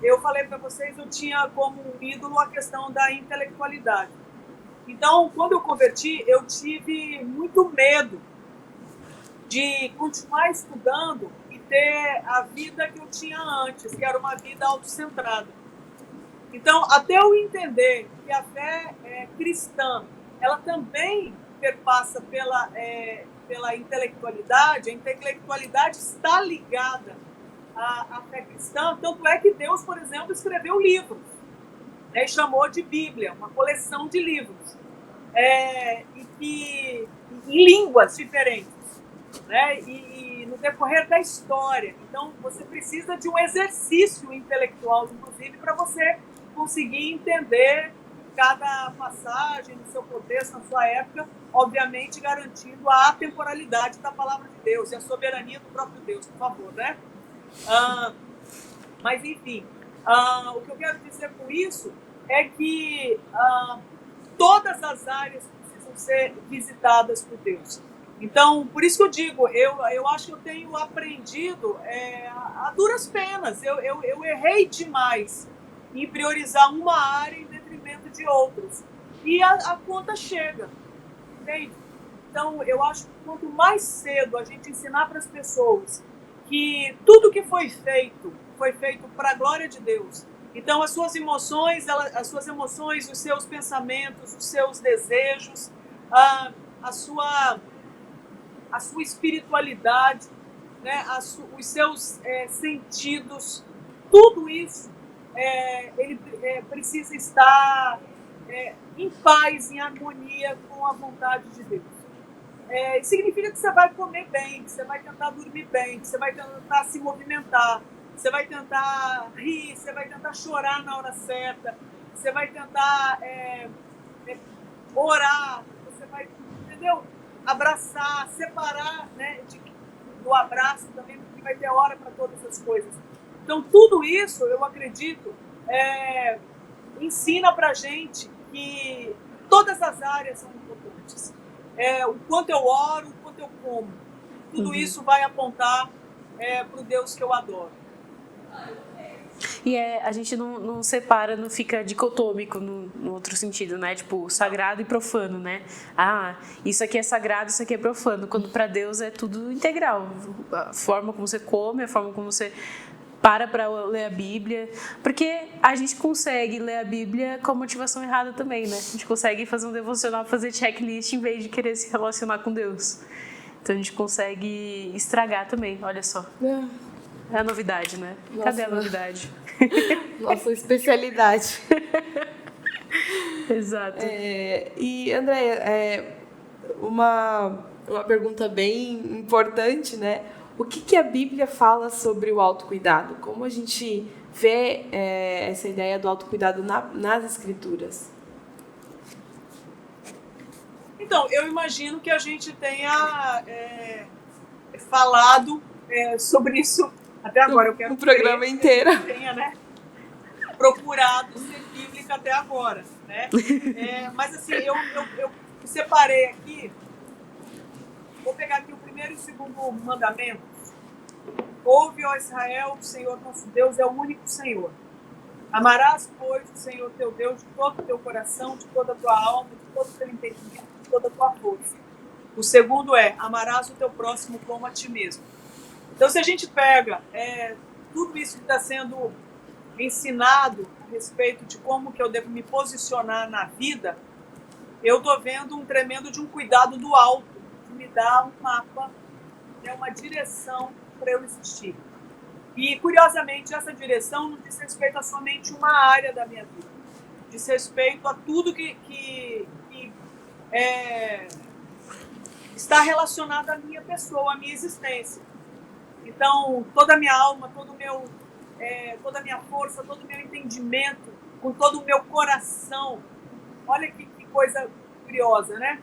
eu falei para vocês, eu tinha como ídolo a questão da intelectualidade. Então, quando eu converti, eu tive muito medo de continuar estudando e ter a vida que eu tinha antes, que era uma vida autocentrada. Então, até eu entender que a fé cristã, ela também perpassa pela intelectualidade, a intelectualidade está ligada à fé cristã, tanto é que Deus, por exemplo, escreveu livros, né, e chamou de Bíblia, uma coleção de livros, em línguas diferentes, né, e no decorrer da história. Então, você precisa de um exercício intelectual, inclusive, para você conseguir entender cada passagem no seu contexto, na sua época, obviamente garantindo a atemporalidade da palavra de Deus e a soberania do próprio Deus, por favor, né? Mas, enfim, o que eu quero dizer com isso é que todas as áreas precisam ser visitadas por Deus. Então, por isso que eu digo, eu acho que eu tenho aprendido a duras penas. Eu errei demais em priorizar uma área em detrimento de outras. E a conta chega, entende? Então, eu acho que quanto mais cedo a gente ensinar para as pessoas que tudo que foi feito para a glória de Deus. Então, as suas emoções, os seus pensamentos, os seus desejos, a sua espiritualidade, né, os seus sentidos, tudo isso ele precisa estar em paz, em harmonia com a vontade de Deus. Significa que você vai comer bem, que você vai tentar dormir bem, que você vai tentar se movimentar, você vai tentar rir, você vai tentar chorar na hora certa, você vai tentar orar, você vai, entendeu? Abraçar, separar, né, do abraço também, porque vai ter hora para todas as coisas. Então, tudo isso, eu acredito, ensina para a gente que todas as áreas são importantes. O quanto eu oro, o quanto eu como. Tudo isso vai apontar para o Deus que eu adoro.
E a gente não separa, não fica dicotômico no outro sentido, né? Tipo, sagrado e profano, né? Isso aqui é sagrado, isso aqui é profano. Quando para Deus é tudo integral. A forma como você come, a forma como você para ler a Bíblia. Porque a gente consegue ler a Bíblia com a motivação errada também, né? A gente consegue fazer um devocional, fazer checklist em vez de querer se relacionar com Deus. Então a gente consegue estragar também, olha só. É a novidade, né? Nossa, cadê a novidade?
Nossa especialidade.
Exato.
E, Andréia, uma pergunta bem importante, né? O que a Bíblia fala sobre o autocuidado? Como a gente vê essa ideia do autocuidado nas Escrituras?
Então, eu imagino que a gente tenha falado sobre isso até agora. Eu quero
o programa inteiro.
Que tenha, né, procurado ser bíblica até agora, né? Mas assim, eu separei aqui, vou pegar aqui o primeiro e o segundo mandamento. Ouve, ó Israel, o Senhor nosso Deus é o único Senhor. Amarás, pois, o Senhor teu Deus de todo o teu coração, de toda a tua alma, de todo o teu entendimento, de toda a tua força. O segundo amarás o teu próximo como a ti mesmo. Então, se a gente pega tudo isso que está sendo ensinado a respeito de como que eu devo me posicionar na vida, eu estou vendo um tremendo de um cuidado do alto, de me dar um mapa, uma direção para eu existir. E, curiosamente, essa direção não diz respeito a somente uma área da minha vida. Diz respeito a tudo que está relacionado à minha pessoa, à minha existência. Então, toda a minha alma, toda a minha força, todo o meu entendimento, com todo o meu coração. Olha que coisa curiosa, né?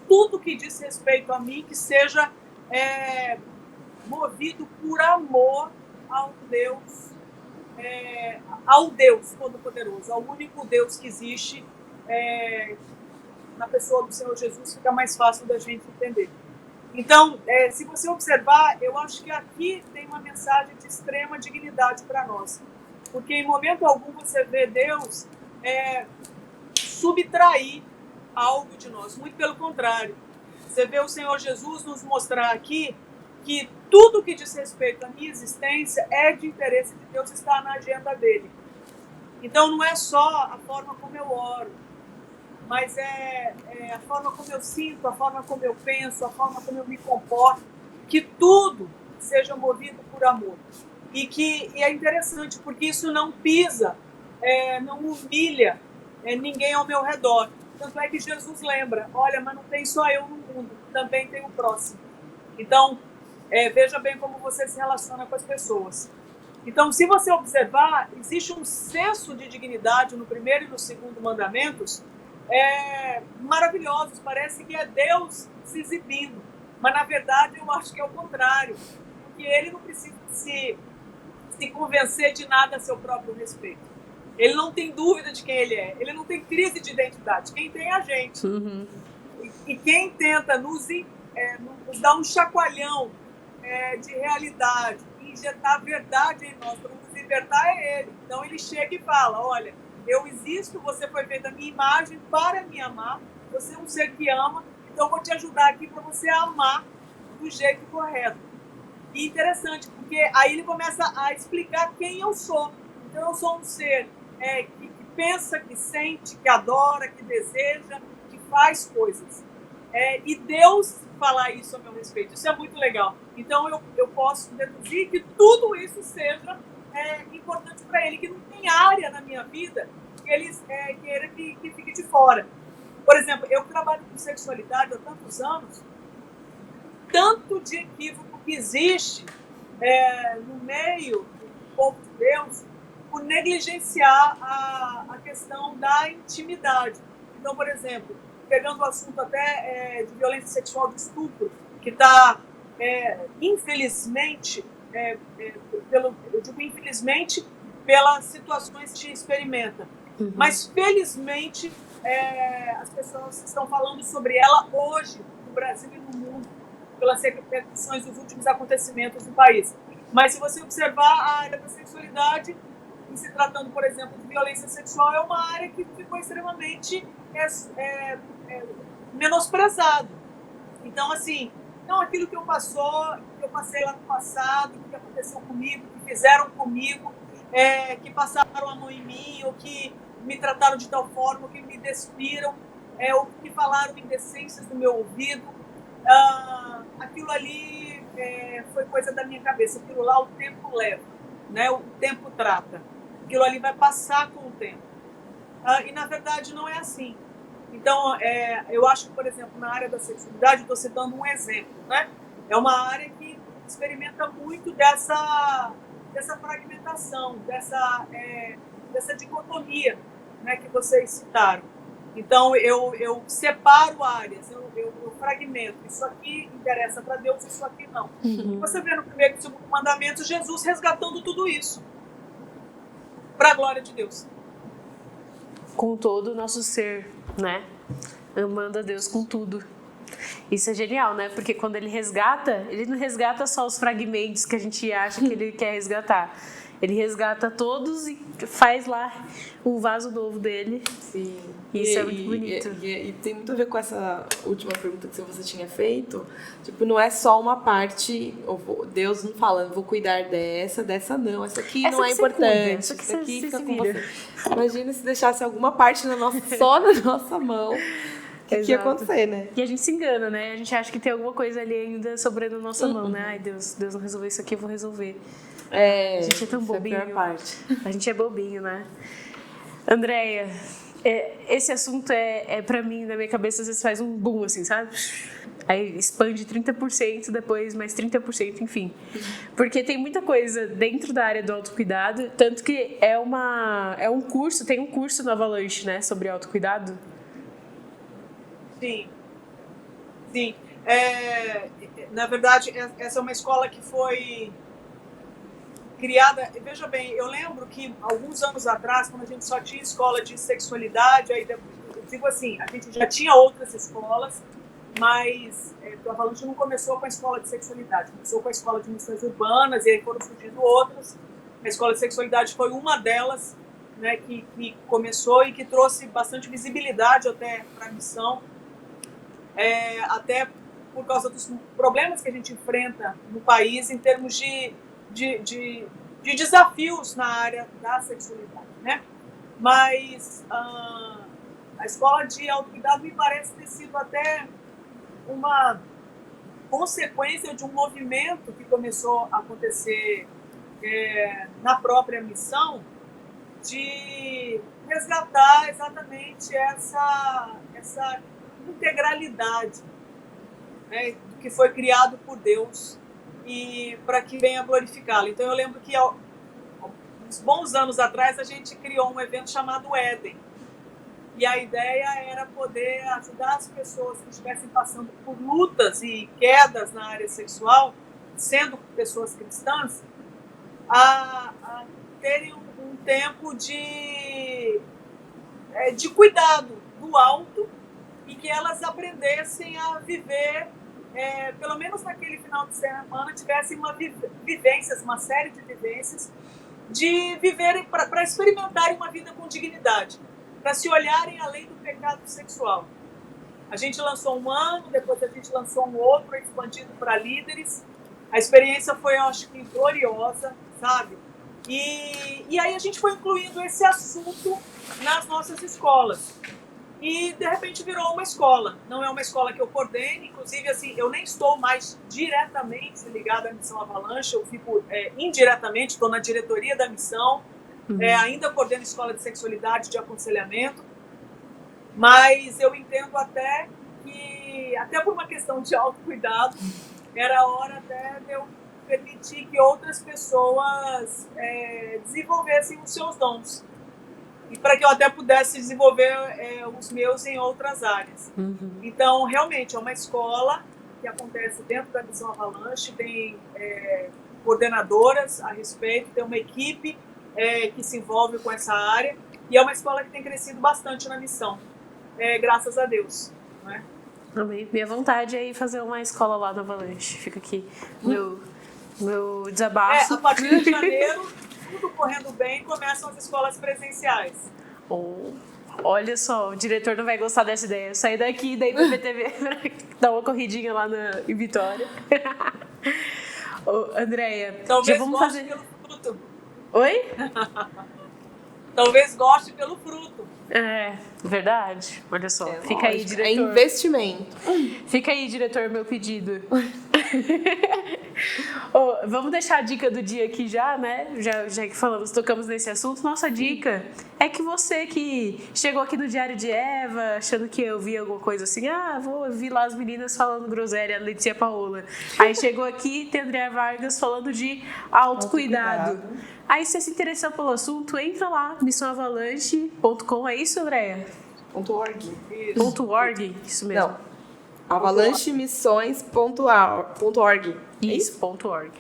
Tudo que diz respeito a mim, que seja movido por amor ao Deus Todo-Poderoso, ao único Deus que existe. Na pessoa do Senhor Jesus fica mais fácil da gente entender. Então, se você observar, eu acho que aqui tem uma mensagem de extrema dignidade para nós, porque em momento algum você vê Deus subtrair algo de nós, muito pelo contrário. Você vê o Senhor Jesus nos mostrar aqui que tudo que diz respeito à minha existência é de interesse de Deus, está na agenda dele. Então não é só a forma como eu oro, mas é a forma como eu sinto, a forma como eu penso, a forma como eu me comporto, que tudo seja movido por amor. E é interessante, porque isso não pisa, não humilha ninguém ao meu redor. Tanto é que Jesus lembra, olha, mas não tem só eu no mundo, também tem o próximo. Então, veja bem como você se relaciona com as pessoas. Então, se você observar, existe um senso de dignidade no primeiro e no segundo mandamentos, maravilhosos, parece que é Deus se exibindo, mas na verdade eu acho que é o contrário, porque ele não precisa se convencer de nada a seu próprio respeito. Ele não tem dúvida de quem ele é, ele não tem crise de identidade, quem tem é a gente.
Uhum.
E quem tenta nos dar um chacoalhão de realidade, injetar verdade em nós para nos libertar é ele. Então ele chega e fala, olha, eu existo, você foi feita a minha imagem para me amar, você é um ser que ama, então eu vou te ajudar aqui para você amar do jeito correto. E interessante, porque aí ele começa a explicar quem eu sou. Então eu sou um ser que pensa, que sente, que adora, que deseja, que faz coisas. E Deus falar isso a meu respeito, isso é muito legal. Então eu posso deduzir que tudo isso seja importante para ele, que não tem área na minha vida que ele queira que fique de fora. Por exemplo, eu trabalho com sexualidade há tantos anos, tanto de equívoco que existe no meio do povo de Deus por negligenciar a questão da intimidade. Então, por exemplo, pegando o assunto até de violência sexual, de estupro, que está, infelizmente, eu digo infelizmente, pelas situações que experimenta. Uhum. Mas, felizmente, as pessoas estão falando sobre ela hoje, no Brasil e no mundo, pelas repercussões dos últimos acontecimentos do país. Mas, se você observar a área da sexualidade, em se tratando, por exemplo, de violência sexual, é uma área que ficou extremamente menosprezada. Então, assim, não aquilo que eu passei lá no passado, que aconteceu comigo, que fizeram comigo, que passaram a mão em mim, ou que me trataram de tal forma, ou que me despiram, ou que falaram indecências no meu ouvido. Aquilo ali foi coisa da minha cabeça. Aquilo lá o tempo leva, né? O tempo trata. Aquilo ali vai passar com o tempo. E, na verdade, não é assim. Então, eu acho que, por exemplo, na área da sexualidade, estou citando um exemplo, né? É uma área que experimenta muito dessa fragmentação, dessa dicotomia, né, que vocês citaram. Então, eu separo áreas, eu fragmento. Isso aqui interessa para Deus, isso aqui não. E você vê no primeiro e segundo mandamento Jesus resgatando tudo isso para a glória de Deus.
Com todo o nosso ser, né? Amando a Deus com tudo. Isso é genial, né? Porque quando ele não resgata só os fragmentos que a gente acha que ele quer resgatar. Ele resgata todos e faz lá um vaso novo dele.
Sim.
Isso é muito bonito.
E tem muito a ver com essa última pergunta que você tinha feito. Tipo, não é só uma parte. Deus não fala, vou cuidar dessa não. Essa aqui
essa
não é importante.
Essa aqui
aqui fica
se
com
vira.
você. Imagina se deixasse alguma parte só na nossa mão. O que ia acontecer, né?
E a gente se engana, né? A gente acha que tem alguma coisa ali ainda sobrando na nossa mão, né? Ai, Deus não resolveu isso aqui, eu vou resolver. A gente é tão bobinho.
É a pior parte.
A gente é bobinho, né? Andréia, esse assunto pra mim, na minha cabeça, às vezes faz um boom, assim, sabe? Aí expande 30%, depois mais 30%, enfim. Porque tem muita coisa dentro da área do autocuidado, tanto que tem um curso no Avalanche, né, sobre autocuidado.
Sim. Na verdade, essa é uma escola que foi criada. Veja bem, eu lembro que alguns anos atrás, quando a gente só tinha escola de sexualidade, aí eu digo assim, a gente já tinha outras escolas, mas o Avalanche não começou com a escola de sexualidade, começou com a escola de missões urbanas, e aí foram surgindo outras. A escola de sexualidade foi uma delas, né, que começou e que trouxe bastante visibilidade até para a missão, até por causa dos problemas que a gente enfrenta no país em termos de desafios na área da sexualidade, né? Mas a escola de autocuidado me parece ter sido até uma consequência de um movimento que começou a acontecer na própria missão, de resgatar exatamente essa integralidade, né, que foi criado por Deus e para que venha glorificá-lo. Então eu lembro que uns bons anos atrás a gente criou um evento chamado Éden, e a ideia era poder ajudar as pessoas que estivessem passando por lutas e quedas na área sexual, sendo pessoas cristãs, a terem um tempo de cuidado do alto, e que elas aprendessem a viver, pelo menos naquele final de semana, tivessem uma série de vivências, de viverem, para experimentarem uma vida com dignidade, para se olharem além do pecado sexual. A gente lançou um ano, depois a gente lançou um outro, expandido para líderes. A experiência foi, eu acho que, gloriosa, sabe? E aí a gente foi incluindo esse assunto nas nossas escolas. E, de repente, virou uma escola. Não é uma escola que eu coordene. Inclusive, assim, eu nem estou mais diretamente ligada à Missão Avalanche. Eu fico indiretamente, estou na diretoria da missão. Ainda coordeno escola de sexualidade, de aconselhamento. Mas eu entendo até que, até por uma questão de autocuidado, era hora até de eu permitir que outras pessoas desenvolvessem os seus dons. E para que eu até pudesse desenvolver os meus em outras áreas. Então, realmente, é uma escola que acontece dentro da Missão Avalanche, tem coordenadoras a respeito, tem uma equipe que se envolve com essa área, e é uma escola que tem crescido bastante na missão, graças a Deus. Não é?
Amém. Minha vontade é ir fazer uma escola lá no Avalanche. Fica aqui meu desabafo.
A partir de janeiro, tudo correndo bem, começam as escolas presenciais.
Olha só, o diretor não vai gostar dessa ideia. Eu saí daqui, daí pro PTV, dar uma corridinha lá em Vitória. Andréia,
talvez
já vamos
goste
fazer...
pelo fruto.
Oi?
Talvez goste pelo fruto.
Verdade. Olha só, fica
lógico,
aí, diretor.
É investimento.
Fica aí, diretor, meu pedido. Vamos deixar a dica do dia aqui já, né? Já que tocamos nesse assunto. Nossa dica é que você que chegou aqui no Diário de Eva, achando que eu vi alguma coisa assim, vou ouvir lá as meninas falando groselha, a Letícia Paola. Aí chegou aqui, tem a Andréia Vargas falando de autocuidado. Aí, se você se interessar pelo assunto, entra lá, missãoavalanche.com. É isso, Andréia?
.org.
.org, isso mesmo.
Não. avalanchemissões.org.
Isso, .org.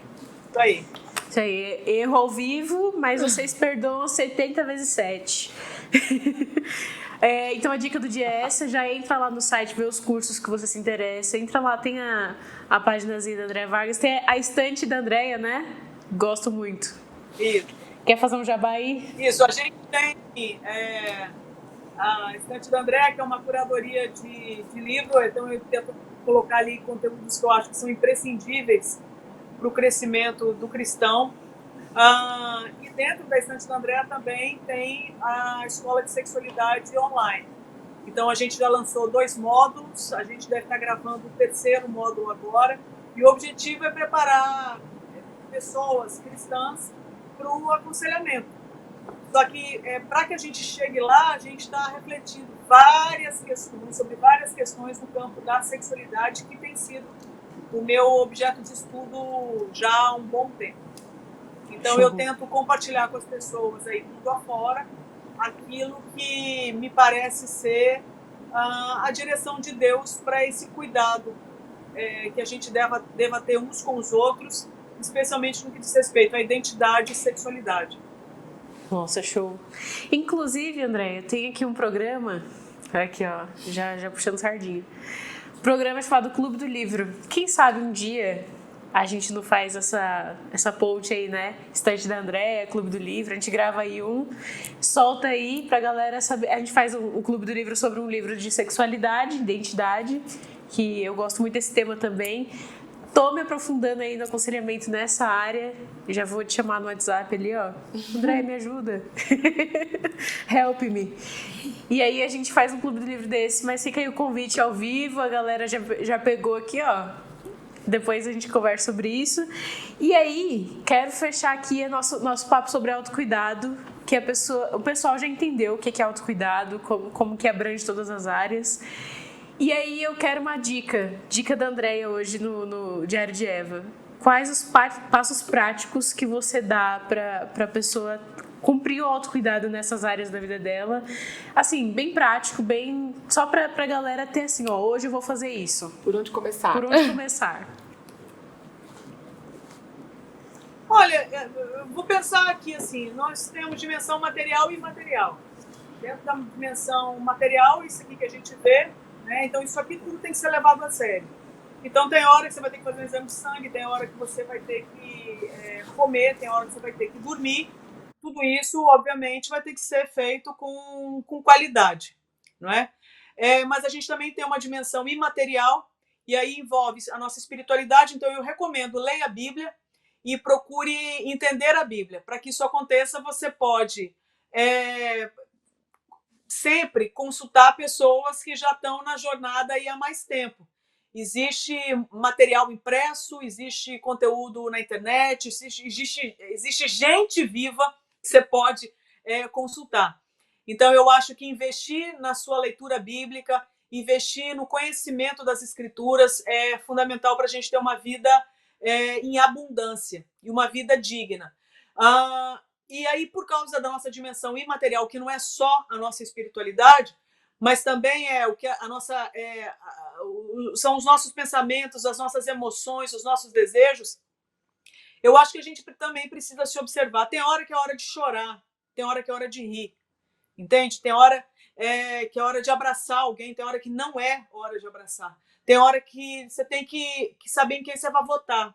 Isso aí.
Isso aí, erro ao vivo, mas vocês perdoam 70 vezes 7. Então a dica do dia é essa, já entra lá no site, vê os cursos que você se interessa, entra lá, tem a páginazinha da Andréa Vargas, tem a estante da Andréa, né? Gosto muito.
Isso.
Quer fazer um jabá aí?
Isso, a gente tem a estante da Andréa, que é uma curadoria de livro, então eu tento colocar ali conteúdos que eu acho que são imprescindíveis para o crescimento do cristão. E dentro da estante da Andréa também tem a Escola de Sexualidade Online. Então a gente já lançou 2 módulos, a gente deve estar gravando o 3º módulo agora, e o objetivo é preparar pessoas cristãs para o aconselhamento. Só que para que a gente chegue lá, a gente está refletindo sobre várias questões no campo da sexualidade, que tem sido o meu objeto de estudo já há um bom tempo. Então eu tento compartilhar com as pessoas aí mundo afora aquilo que me parece ser a direção de Deus para esse cuidado que a gente deva ter uns com os outros, especialmente no que diz respeito à identidade e sexualidade.
Nossa, show. Inclusive, Andréia, tem aqui um programa, aqui ó, já puxando sardinha, programa chamado Clube do Livro. Quem sabe um dia a gente não faz essa ponte aí, né? Estante da Andréa, Clube do Livro, a gente grava aí solta aí pra galera saber. A gente faz o Clube do Livro sobre um livro de sexualidade, identidade, que eu gosto muito desse tema também. Tô me aprofundando aí no aconselhamento nessa área. Já vou te chamar no WhatsApp ali, ó. André, me ajuda. Help me. E aí a gente faz um clube do livro desse, mas fica aí o convite ao vivo, a galera já pegou aqui, ó. Depois a gente conversa sobre isso. E aí, quero fechar aqui nosso papo sobre autocuidado, que o pessoal já entendeu o que é autocuidado, como que abrange todas as áreas. E aí eu quero uma dica da Andréia hoje no Diário de Eva. Quais os passos práticos que você dá para a pessoa cumprir o autocuidado nessas áreas da vida dela? Assim, bem prático, bem só para a galera ter assim, ó, hoje eu vou fazer isso.
Por onde começar?
Olha, eu vou pensar aqui assim, nós temos dimensão material e imaterial. Dentro da dimensão material, isso aqui que a gente vê, né? Então isso aqui tudo tem que ser levado a sério. Então tem hora que você vai ter que fazer um exame de sangue, tem hora que você vai ter que comer, tem hora que você vai ter que dormir. Tudo isso, obviamente, vai ter que ser feito com qualidade, não é? Mas a gente também tem uma dimensão imaterial, e aí envolve a nossa espiritualidade. Então eu recomendo, leia a Bíblia e procure entender a Bíblia. Para que isso aconteça, você pode sempre consultar pessoas que já estão na jornada aí há mais tempo. Existe material impresso, existe conteúdo na internet, existe gente viva que você pode consultar. Então, eu acho que investir na sua leitura bíblica, investir no conhecimento das Escrituras é fundamental para a gente ter uma vida em abundância e uma vida digna. E aí, por causa da nossa dimensão imaterial, que não é só a nossa espiritualidade, mas também o que a nossa são os nossos pensamentos, as nossas emoções, os nossos desejos. Eu acho que a gente também precisa se observar. Tem hora que é hora de chorar, tem hora que é hora de rir, entende? Tem hora que é hora de abraçar alguém, tem hora que não é hora de abraçar. Tem hora que você tem que saber em quem você vai votar.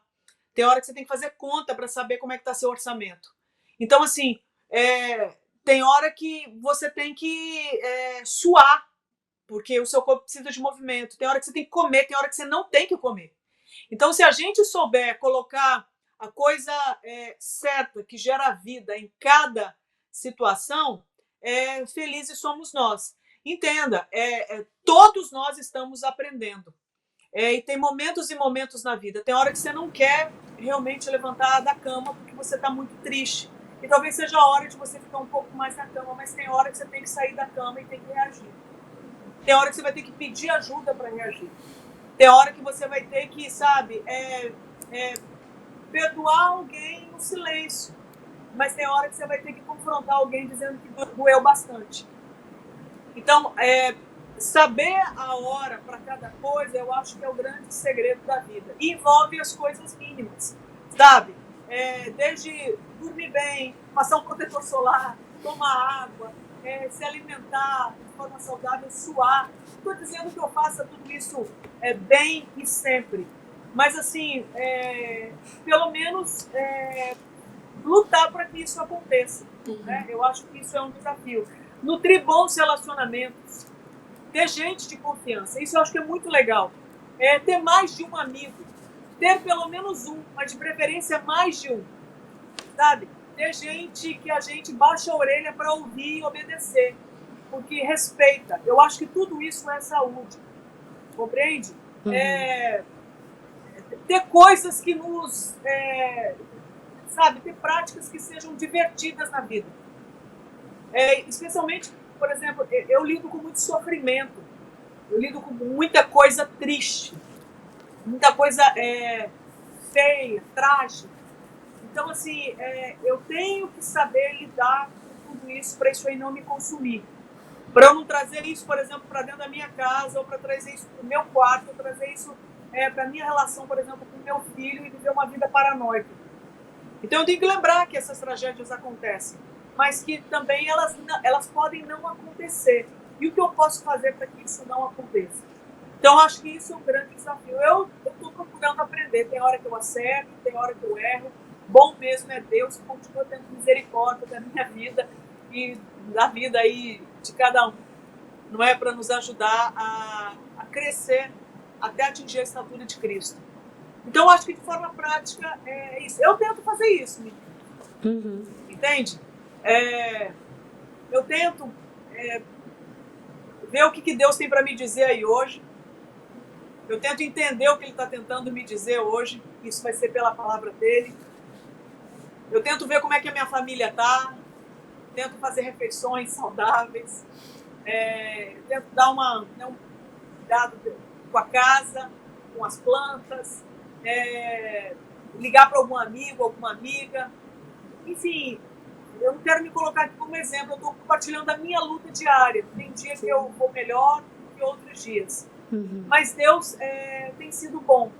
Tem hora que você tem que fazer conta para saber como é que está seu orçamento. Então, assim, tem hora que você tem que suar, porque o seu corpo precisa de movimento. Tem hora que você tem que comer, tem hora que você não tem que comer. Então, se a gente souber colocar a coisa certa, que gera vida em cada situação, felizes somos nós. Entenda, todos nós estamos aprendendo. E tem momentos e momentos na vida. Tem hora que você não quer realmente levantar da cama porque você está muito triste. E talvez seja a hora de você ficar um pouco mais na cama, mas tem hora que você tem que sair da cama e tem que reagir. Tem hora que você vai ter que pedir ajuda para reagir. Tem hora que você vai ter que, sabe, perdoar alguém no silêncio. Mas tem hora que você vai ter que confrontar alguém dizendo que doeu bastante. Então, saber a hora para cada coisa, eu acho que é o grande segredo da vida. E envolve as coisas mínimas, sabe? Desde dormir bem, passar um protetor solar, tomar água, se alimentar de forma saudável, suar. Não estou dizendo que eu faça tudo isso bem e sempre, mas assim, pelo menos lutar para que isso aconteça. Né? Eu acho que isso é um desafio. Nutrir bons relacionamentos, ter gente de confiança, isso eu acho que é muito legal. Ter mais de um amigo, ter pelo menos um, mas de preferência mais de um, sabe? Ter gente que a gente baixa a orelha para ouvir e obedecer, porque respeita. Eu acho que tudo isso é saúde, compreende? Ter coisas que nos... sabe, ter práticas que sejam divertidas na vida. Especialmente, por exemplo, eu lido com muito sofrimento, eu lido com muita coisa triste, muita coisa feia, trágica. Então, assim, eu tenho que saber lidar com tudo isso para isso aí não me consumir. Para eu não trazer isso, por exemplo, para dentro da minha casa, ou para trazer isso para o meu quarto, ou trazer isso para a minha relação, por exemplo, com o meu filho e viver uma vida paranoica. Então, eu tenho que lembrar que essas tragédias acontecem, mas que também elas podem não acontecer. E o que eu posso fazer para que isso não aconteça? Então, acho que isso é um grande desafio. Eu estou procurando aprender. Tem hora que eu acerto, tem hora que eu erro. Bom mesmo é Deus que continua tendo misericórdia da minha vida e da vida aí de cada um. Não é para nos ajudar a crescer até atingir a estatura de Cristo. Então, acho que de forma prática é isso. Eu tento fazer isso, menino. Entende? Eu tento ver o que Deus tem para me dizer aí hoje. Eu tento entender o que Ele está tentando me dizer hoje. Isso vai ser pela palavra dEle. Eu tento ver como é que a minha família está. Tento fazer refeições saudáveis. Tento dar um cuidado com a casa, com as plantas. Ligar para algum amigo, alguma amiga. Enfim, eu não quero me colocar aqui como exemplo. Eu estou compartilhando a minha luta diária. Tem dia que eu vou melhor do que outros dias. Mas Deus tem sido bom.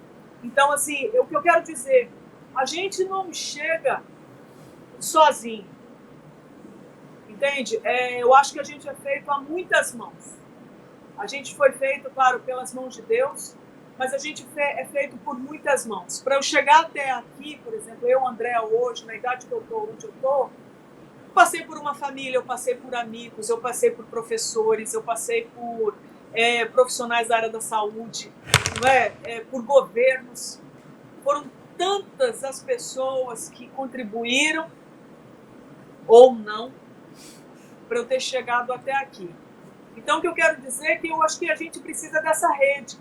Então, assim, o que eu quero dizer, a gente não chega sozinho. Entende? Eu acho que a gente é feito a muitas mãos. A gente foi feito, claro, pelas mãos de Deus, mas a gente é feito por muitas mãos. Para eu chegar até aqui, por exemplo, eu, Andréa, hoje, na idade que eu estou, onde eu estou, passei por uma família, eu passei por amigos, eu passei por professores, eu passei por profissionais da área da saúde, não é? Por governos. Foram tantas as pessoas que contribuíram, ou não, para eu ter chegado até aqui. Então, o que eu quero dizer é que eu acho que a gente precisa dessa rede.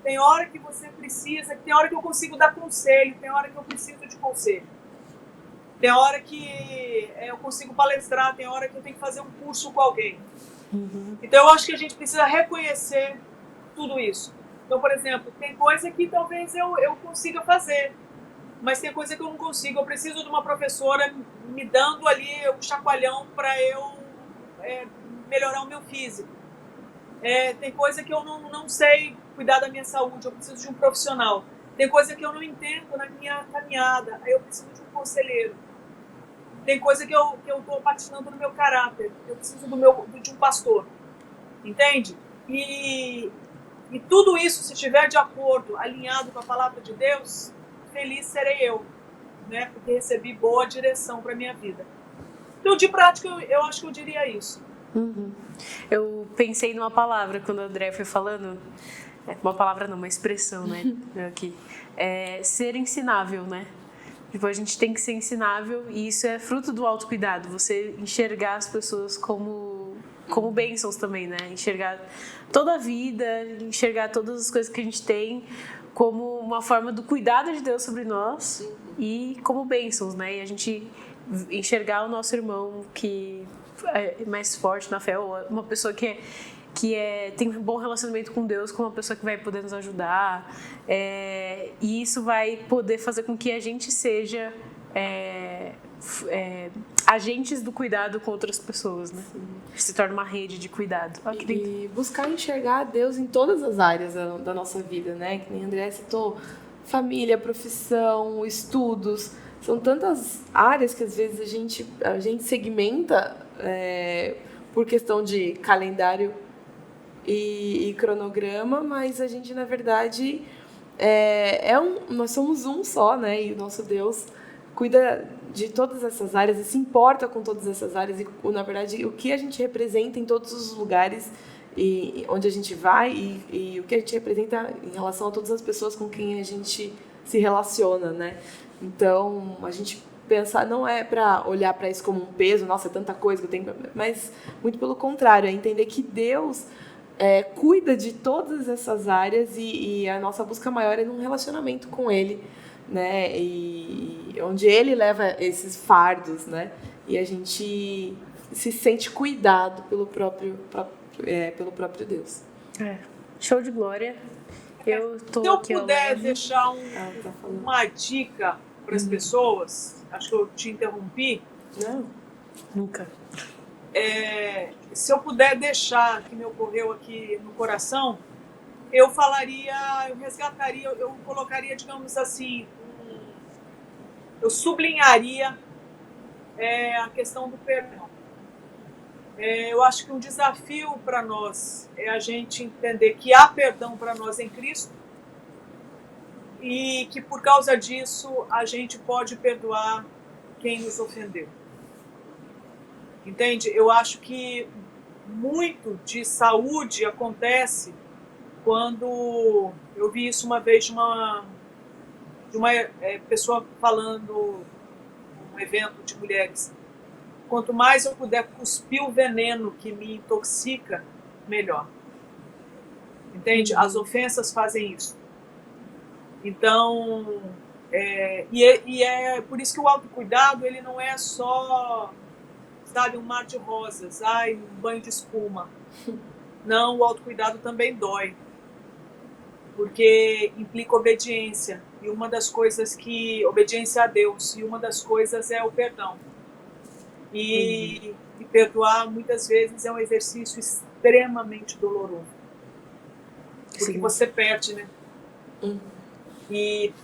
Tem hora que você precisa, tem hora que eu consigo dar conselho, tem hora que eu preciso de conselho. Tem hora que eu consigo palestrar, tem hora que eu tenho que fazer um curso com alguém. Então, eu acho que a gente precisa reconhecer tudo isso. Então, por exemplo, tem coisa que talvez eu consiga fazer, mas tem coisa que eu não consigo. Eu preciso de uma professora me dando ali um chacoalhão para eu melhorar o meu físico. Tem coisa que eu não sei cuidar da minha saúde, eu preciso de um profissional. Tem coisa que eu não entendo na minha caminhada, aí eu preciso de um conselheiro. Tem coisa que eu estou patinando no meu caráter, eu preciso de um pastor. Entende? E tudo isso, se estiver de acordo, alinhado com a palavra de Deus, feliz serei eu, né? Porque recebi boa direção para a minha vida. Então, de prática, eu acho que eu diria isso.
Eu pensei numa palavra quando a André foi falando, uma palavra não, uma expressão, né? Aqui. Ser ensinável, né? Tipo, a gente tem que ser ensinável e isso é fruto do autocuidado. Você enxergar as pessoas como bênçãos também, né? Enxergar toda a vida, enxergar todas as coisas que a gente tem como uma forma do cuidado de Deus sobre nós e como bênçãos, né? E a gente enxergar o nosso irmão que é mais forte na fé, ou uma pessoa que tem um bom relacionamento com Deus, como uma pessoa que vai poder nos ajudar, e isso vai poder fazer com que a gente seja agentes do cuidado com outras pessoas, né? Sim. Se torna uma rede de cuidado.
E buscar enxergar Deus em todas as áreas da nossa vida, né? Que nem a Andréa citou, família, profissão, estudos. São tantas áreas que às vezes a gente segmenta por questão de calendário e cronograma, mas a gente, na verdade, nós somos um só, né? E o nosso Deus cuida de todas essas áreas e se importa com todas essas áreas e, na verdade, o que a gente representa em todos os lugares e onde a gente vai e o que a gente representa em relação a todas as pessoas com quem a gente se relaciona, né? Então, a gente pensar, não é para olhar para isso como um peso, nossa, é tanta coisa que eu tenho, mas muito pelo contrário, é entender que Deus cuida de todas essas áreas e a nossa busca maior é num relacionamento com Ele, né? E onde Ele leva esses fardos, né? E a gente se sente cuidado pelo próprio Deus.
Show de glória.
Se eu puder deixar uma dica para as pessoas, acho que eu te interrompi.
Não,
nunca.
Se eu puder deixar, que me ocorreu aqui no coração, eu resgataria, eu colocaria, digamos assim, eu sublinharia a questão do perdão. Eu acho que um desafio para nós é a gente entender que há perdão para nós em Cristo e que por causa disso a gente pode perdoar quem nos ofendeu. Entende? Eu acho que muito de saúde acontece quando eu vi isso uma vez de uma pessoa falando num evento de mulheres. Quanto mais eu puder cuspir o veneno que me intoxica, melhor. Entende? As ofensas fazem isso. Então, é por isso que o autocuidado ele não é só, sabe, um mar de rosas, um banho de espuma. Não, o autocuidado também dói. Porque implica obediência. E uma das coisas obediência a Deus. E uma das coisas é o perdão. E perdoar, muitas vezes, é um exercício extremamente doloroso. Porque Sim. Você perde, né?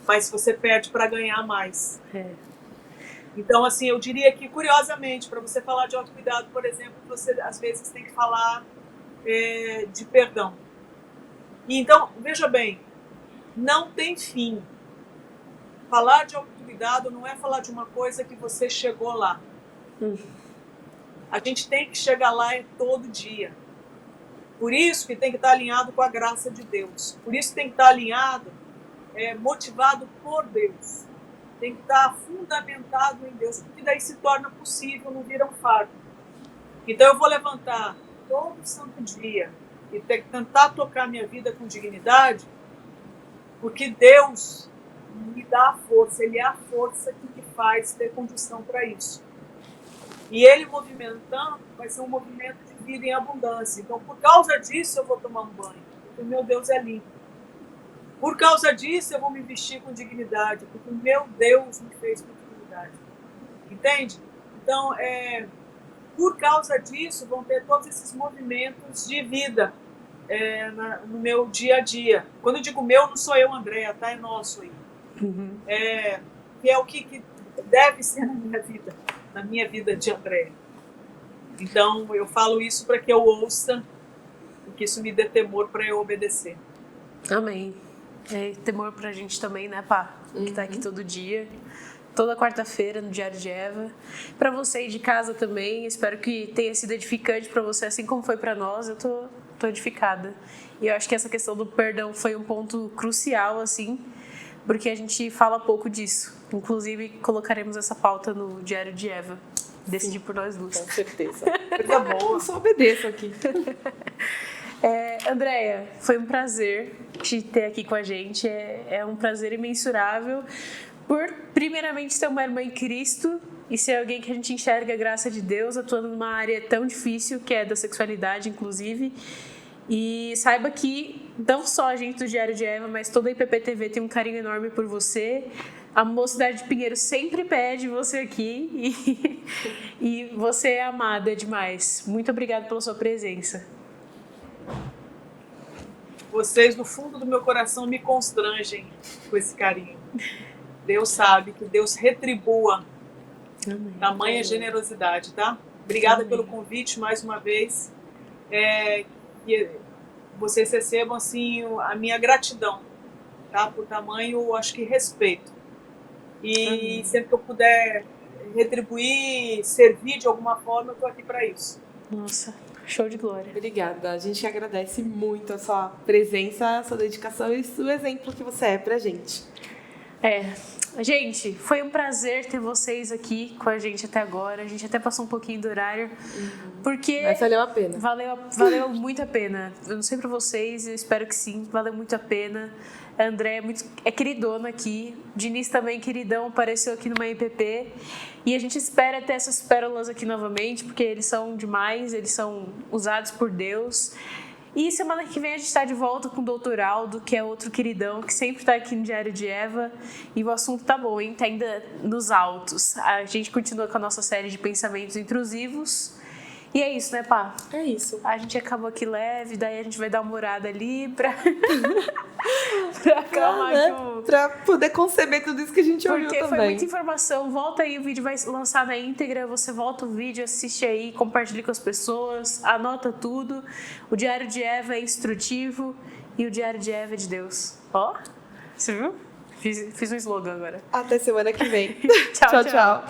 Mas você perde para ganhar mais. Então, assim, eu diria que, curiosamente, para você falar de autocuidado, por exemplo, você, às vezes, tem que falar de perdão. E, então, veja bem, não tem fim. Falar de autocuidado não é falar de uma coisa que você chegou lá. A gente tem que chegar lá todo dia. Por isso que tem que estar alinhado com a graça de Deus. Por isso que tem que estar alinhado, motivado por Deus. Tem que estar fundamentado em Deus, porque daí se torna possível, não vira um fardo. Então eu vou levantar todo santo dia e tentar tocar minha vida com dignidade, porque Deus me dá a força, Ele é a força que me faz ter condição para isso. E Ele movimentando vai ser um movimento de vida em abundância. Então, por causa disso, eu vou tomar um banho, porque o meu Deus é limpo. Por causa disso, eu vou me vestir com dignidade, porque o meu Deus me fez com dignidade. Entende? Então, por causa disso, vão ter todos esses movimentos de vida no meu dia a dia. Quando eu digo meu, não sou eu, Andréa, tá? É nosso aí. Que é o que deve ser na minha vida de Andréa. Então, eu falo isso para que eu ouça e que isso me dê temor para eu obedecer.
Amém. Temor pra gente também, né, Pá? Que tá aqui todo dia, toda quarta-feira no Diário de Eva. Pra você aí de casa também, espero que tenha sido edificante pra você, assim como foi pra nós. Eu tô edificada. E eu acho que essa questão do perdão foi um ponto crucial, assim, porque a gente fala pouco disso. Inclusive, colocaremos essa pauta no Diário de Eva. Decidir por nós duas.
Com certeza. Coisa boa. Eu só obedeço aqui.
Andréa, foi um prazer te ter aqui com a gente. É um prazer imensurável por, primeiramente, ser uma irmã em Cristo e ser alguém que a gente enxerga a graça de Deus atuando numa área tão difícil, que é da sexualidade, inclusive. E saiba que não só a gente do Diário de Eva, mas toda a IPPTV tem um carinho enorme por você. A Mocidade de Pinheiro sempre pede você aqui e você é amada demais. Muito obrigada pela sua presença.
Vocês, do fundo do meu coração, me constrangem com esse carinho. Deus sabe, que Deus retribua tamanha generosidade, tá? Obrigada pelo convite mais uma vez. Que vocês recebam assim a minha gratidão, tá? Por tamanho, acho que respeito. E sempre que eu puder retribuir, servir de alguma forma, eu estou aqui para isso.
Nossa, show de glória.
Obrigada. A gente agradece muito a sua presença, a sua dedicação e o exemplo que você é pra gente.
Gente, foi um prazer ter vocês aqui com a gente até agora. A gente até passou um pouquinho do horário, porque...
Mas valeu a pena.
Valeu muito a pena. Eu não sei pra vocês, eu espero que sim. Valeu muito a pena. A André é queridona aqui. O Diniz também, queridão, apareceu aqui numa IPP. E a gente espera ter essas pérolas aqui novamente, porque eles são demais, eles são usados por Deus. E semana que vem a gente está de volta com o Dr. Aldo, que é outro queridão, que sempre está aqui no Diário de Eva. E o assunto tá bom, hein? Tá ainda nos altos. A gente continua com a nossa série de pensamentos intrusivos. E é isso, né, pá?
É isso.
A gente acabou aqui leve, daí a gente vai dar uma orada ali pra acalmar aqui o...
Pra poder conceber tudo isso que a gente ouviu também.
Porque foi muita informação. Volta aí, o vídeo vai lançar na íntegra. Você volta o vídeo, assiste aí, compartilha com as pessoas, anota tudo. O Diário de Eva é instrutivo e o Diário de Eva é de Deus. Ó, você viu? Fiz um slogan agora.
Até semana que vem.
Tchau.